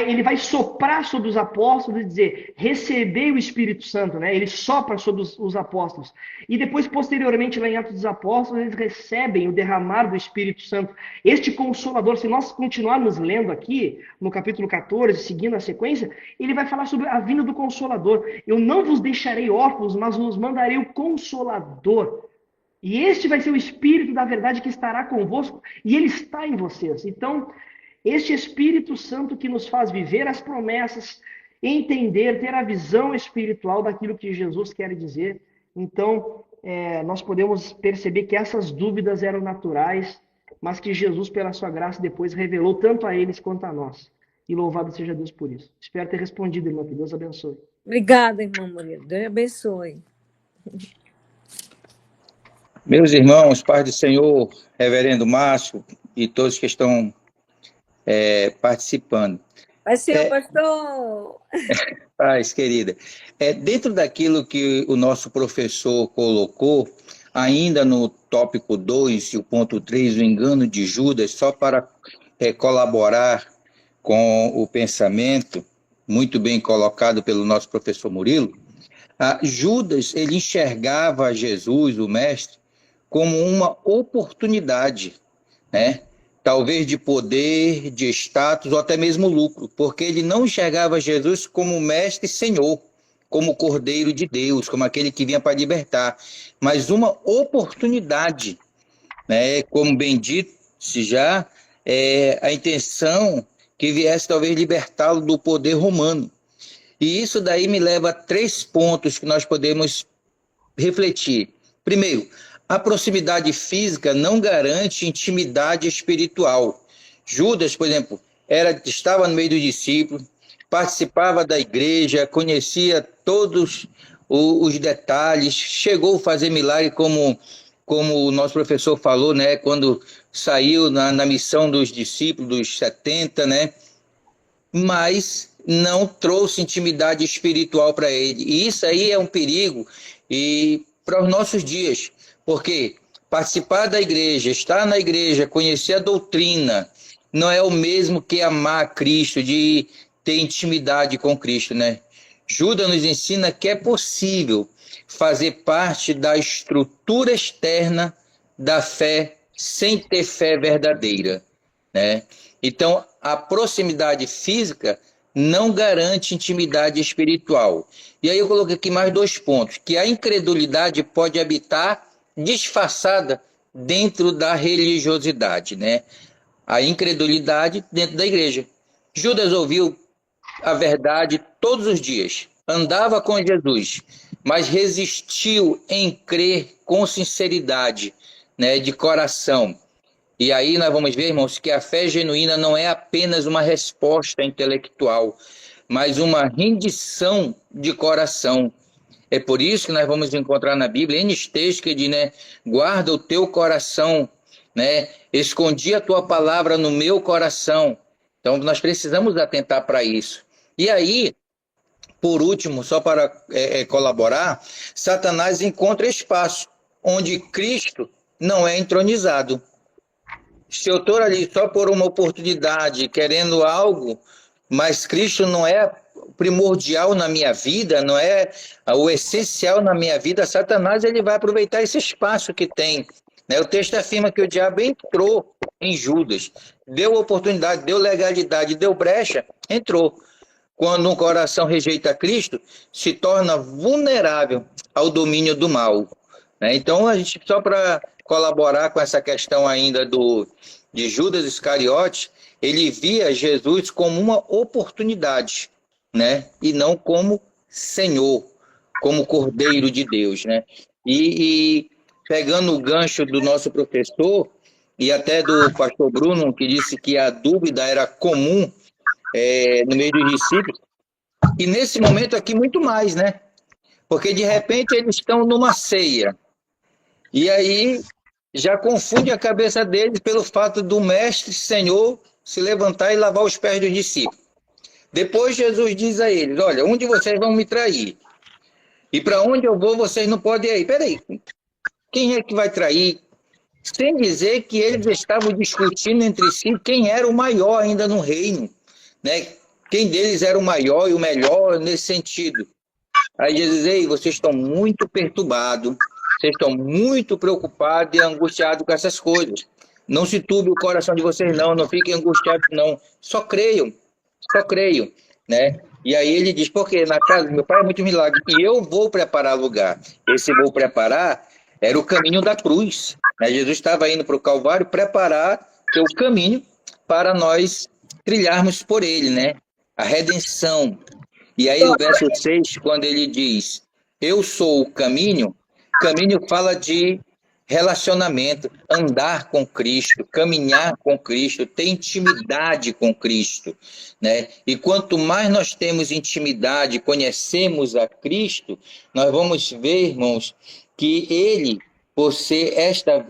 ele vai soprar sobre os apóstolos e dizer: recebei o Espírito Santo, né? Ele sopra sobre os apóstolos. E depois, posteriormente, lá em Atos dos Apóstolos, eles recebem o derramar do Espírito Santo. Este Consolador, se nós continuarmos lendo aqui, no capítulo 14, seguindo a sequência, ele vai falar sobre a vinda do Consolador. Eu não vos deixarei órfãos, mas vos mandarei o Consolador. E este vai ser o Espírito da verdade que estará convosco, e ele está em vocês. Então, este Espírito Santo que nos faz viver as promessas, entender, ter a visão espiritual daquilo que Jesus quer dizer. Então, nós podemos perceber que essas dúvidas eram naturais, mas que Jesus, pela sua graça, depois revelou tanto a eles quanto a nós. E louvado seja Deus por isso. Espero ter respondido, irmão. Que Deus abençoe. Obrigada, irmão Murilo. Deus abençoe. Meus irmãos, paz do Senhor, reverendo Márcio e todos que estão participando. Vai ser, pastor! Paz, querida. Dentro daquilo que o nosso professor colocou, ainda no tópico 2 e o ponto 3, o engano de Judas, só para colaborar com o pensamento, muito bem colocado pelo nosso professor Murilo, Judas, ele enxergava Jesus, o mestre, como uma oportunidade, né? Talvez de poder, de status ou até mesmo lucro, porque ele não enxergava Jesus como mestre e senhor, como cordeiro de Deus, como aquele que vinha para libertar, mas uma oportunidade, né? Como bem disse já, a intenção que viesse talvez libertá-lo do poder romano. E isso daí me leva a 3 pontos que nós podemos refletir. Primeiro, a proximidade física não garante intimidade espiritual. Judas, por exemplo, estava no meio dos discípulos, participava da igreja, conhecia todos os detalhes, chegou a fazer milagre, como o nosso professor falou, né, quando saiu na missão dos discípulos, dos 70, né, mas não trouxe intimidade espiritual para ele. E isso aí é um perigo para os nossos dias. Porque participar da igreja, estar na igreja, conhecer a doutrina, não é o mesmo que amar a Cristo, de ter intimidade com Cristo, né? Judas nos ensina que é possível fazer parte da estrutura externa da fé sem ter fé verdadeira, né? Então, a proximidade física não garante intimidade espiritual. E aí eu coloquei aqui mais 2 pontos, que a incredulidade pode habitar disfarçada dentro da religiosidade, né? A incredulidade dentro da igreja. Judas ouviu a verdade todos os dias, andava com Jesus, mas resistiu em crer com sinceridade, né, de coração. E aí nós vamos ver, irmãos, que a fé genuína não é apenas uma resposta intelectual, mas uma rendição de coração. É por isso que nós vamos encontrar na Bíblia N textos que diz, né, guarda o teu coração, né, escondi a tua palavra no meu coração. Então nós precisamos atentar para isso. E aí, por último, só para colaborar, Satanás encontra espaço onde Cristo não é entronizado. Se eu estou ali só por uma oportunidade, querendo algo, mas Cristo não é primordial na minha vida, não é o essencial na minha vida, Satanás ele vai aproveitar esse espaço que tem. Né? O texto afirma que o diabo entrou em Judas, deu oportunidade, deu legalidade, deu brecha, entrou. Quando um coração rejeita Cristo, se torna vulnerável ao domínio do mal. Né? Então, a gente, só para colaborar com essa questão ainda de Judas Iscariote, ele via Jesus como uma oportunidade, né? E não como Senhor, como Cordeiro de Deus. Né? E pegando o gancho do nosso professor, e até do pastor Bruno, que disse que a dúvida era comum no meio dos discípulos, e nesse momento aqui muito mais, né? Porque de repente eles estão numa ceia, e aí já confunde a cabeça deles pelo fato do mestre Senhor se levantar e lavar os pés dos discípulos. Depois Jesus diz a eles, olha, um de vocês vão me trair, e para onde eu vou vocês não podem ir. Peraí, quem é que vai trair? Sem dizer que eles estavam discutindo entre si quem era o maior ainda no reino, né? Quem deles era o maior e o melhor nesse sentido. Aí Jesus diz, ei, vocês estão muito perturbados, vocês estão muito preocupados e angustiados com essas coisas. Não se turbe o coração de vocês não, não fiquem angustiados não, só creiam, né? E aí ele diz, porque na casa do meu pai é muito milagre, e eu vou preparar lugar. Esse vou preparar era o caminho da cruz. Né? Jesus estava indo para o Calvário preparar o caminho para nós trilharmos por ele, né? A redenção. E aí o verso 6, quando ele diz, eu sou o caminho fala de relacionamento, andar com Cristo, caminhar com Cristo, ter intimidade com Cristo, né? E quanto mais nós temos intimidade, conhecemos a Cristo, nós vamos ver, irmãos, que ele, por ser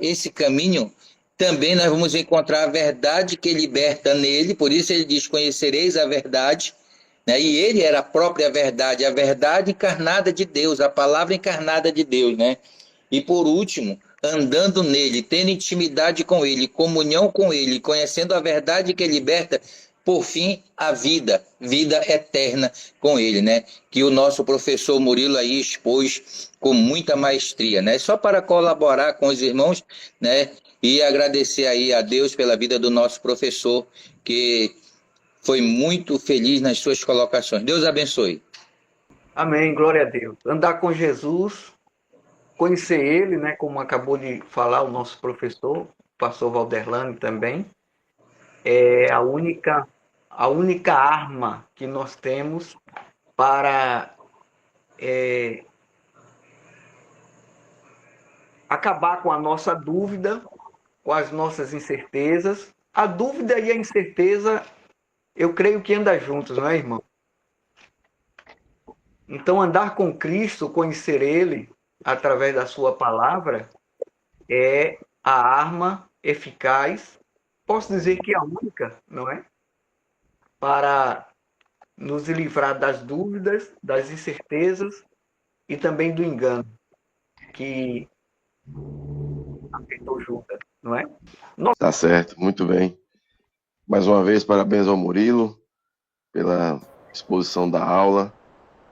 esse caminho, também nós vamos encontrar a verdade que liberta nele, por isso ele diz, conhecereis a verdade, né? E ele era a própria verdade, a verdade encarnada de Deus, a palavra encarnada de Deus, né? E por último, andando nele, tendo intimidade com ele, comunhão com ele, conhecendo a verdade que liberta, por fim, a vida eterna com ele, né? Que o nosso professor Murilo aí expôs com muita maestria, né? Só para colaborar com os irmãos, né? E agradecer aí a Deus pela vida do nosso professor, que foi muito feliz nas suas colocações. Deus abençoe. Amém, glória a Deus. Andar com Jesus, conhecer ele, né, como acabou de falar o nosso professor, o pastor Valderlane também, é a única arma que nós temos para acabar com a nossa dúvida, com as nossas incertezas. A dúvida e a incerteza, eu creio que andam juntos, não é, irmão? Então, andar com Cristo, conhecer ele, através da sua palavra, é a arma eficaz, posso dizer que é a única, não é? Para nos livrar das dúvidas, das incertezas e também do engano que afetou Judas, não é? Tá certo, muito bem. Mais uma vez, parabéns ao Murilo pela exposição da aula.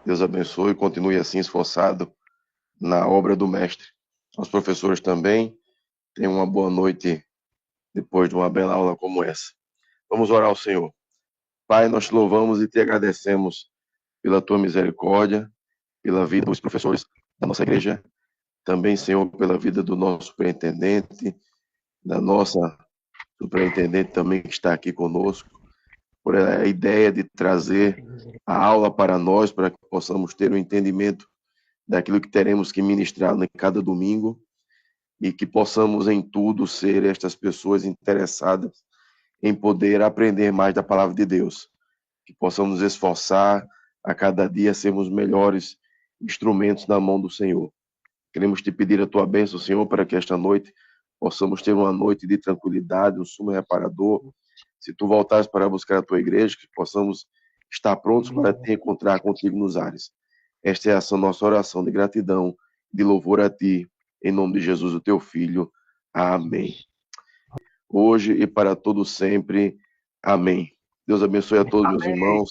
Deus abençoe e continue assim esforçado na obra do Mestre. Aos professores também, tenham uma boa noite depois de uma bela aula como essa. Vamos orar ao Senhor. Pai, nós te louvamos e te agradecemos pela tua misericórdia, pela vida dos professores da nossa igreja, também, Senhor, pela vida do nosso superintendente, da nossa superintendente também que está aqui conosco, por a ideia de trazer a aula para nós, para que possamos ter um entendimento daquilo que teremos que ministrar em cada domingo e que possamos em tudo ser estas pessoas interessadas em poder aprender mais da palavra de Deus, que possamos nos esforçar a cada dia sermos melhores instrumentos na mão do Senhor. Queremos te pedir a tua bênção, Senhor, para que esta noite possamos ter uma noite de tranquilidade, um sumo reparador. Se tu voltares para buscar a tua igreja, que possamos estar prontos para te encontrar contigo nos ares. Esta é a nossa oração de gratidão, de louvor a ti, em nome de Jesus, o teu Filho. Amém. Hoje e para todo sempre. Amém. Deus abençoe a todos, meus irmãos.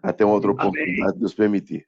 Até uma outra oportunidade, Deus permitir.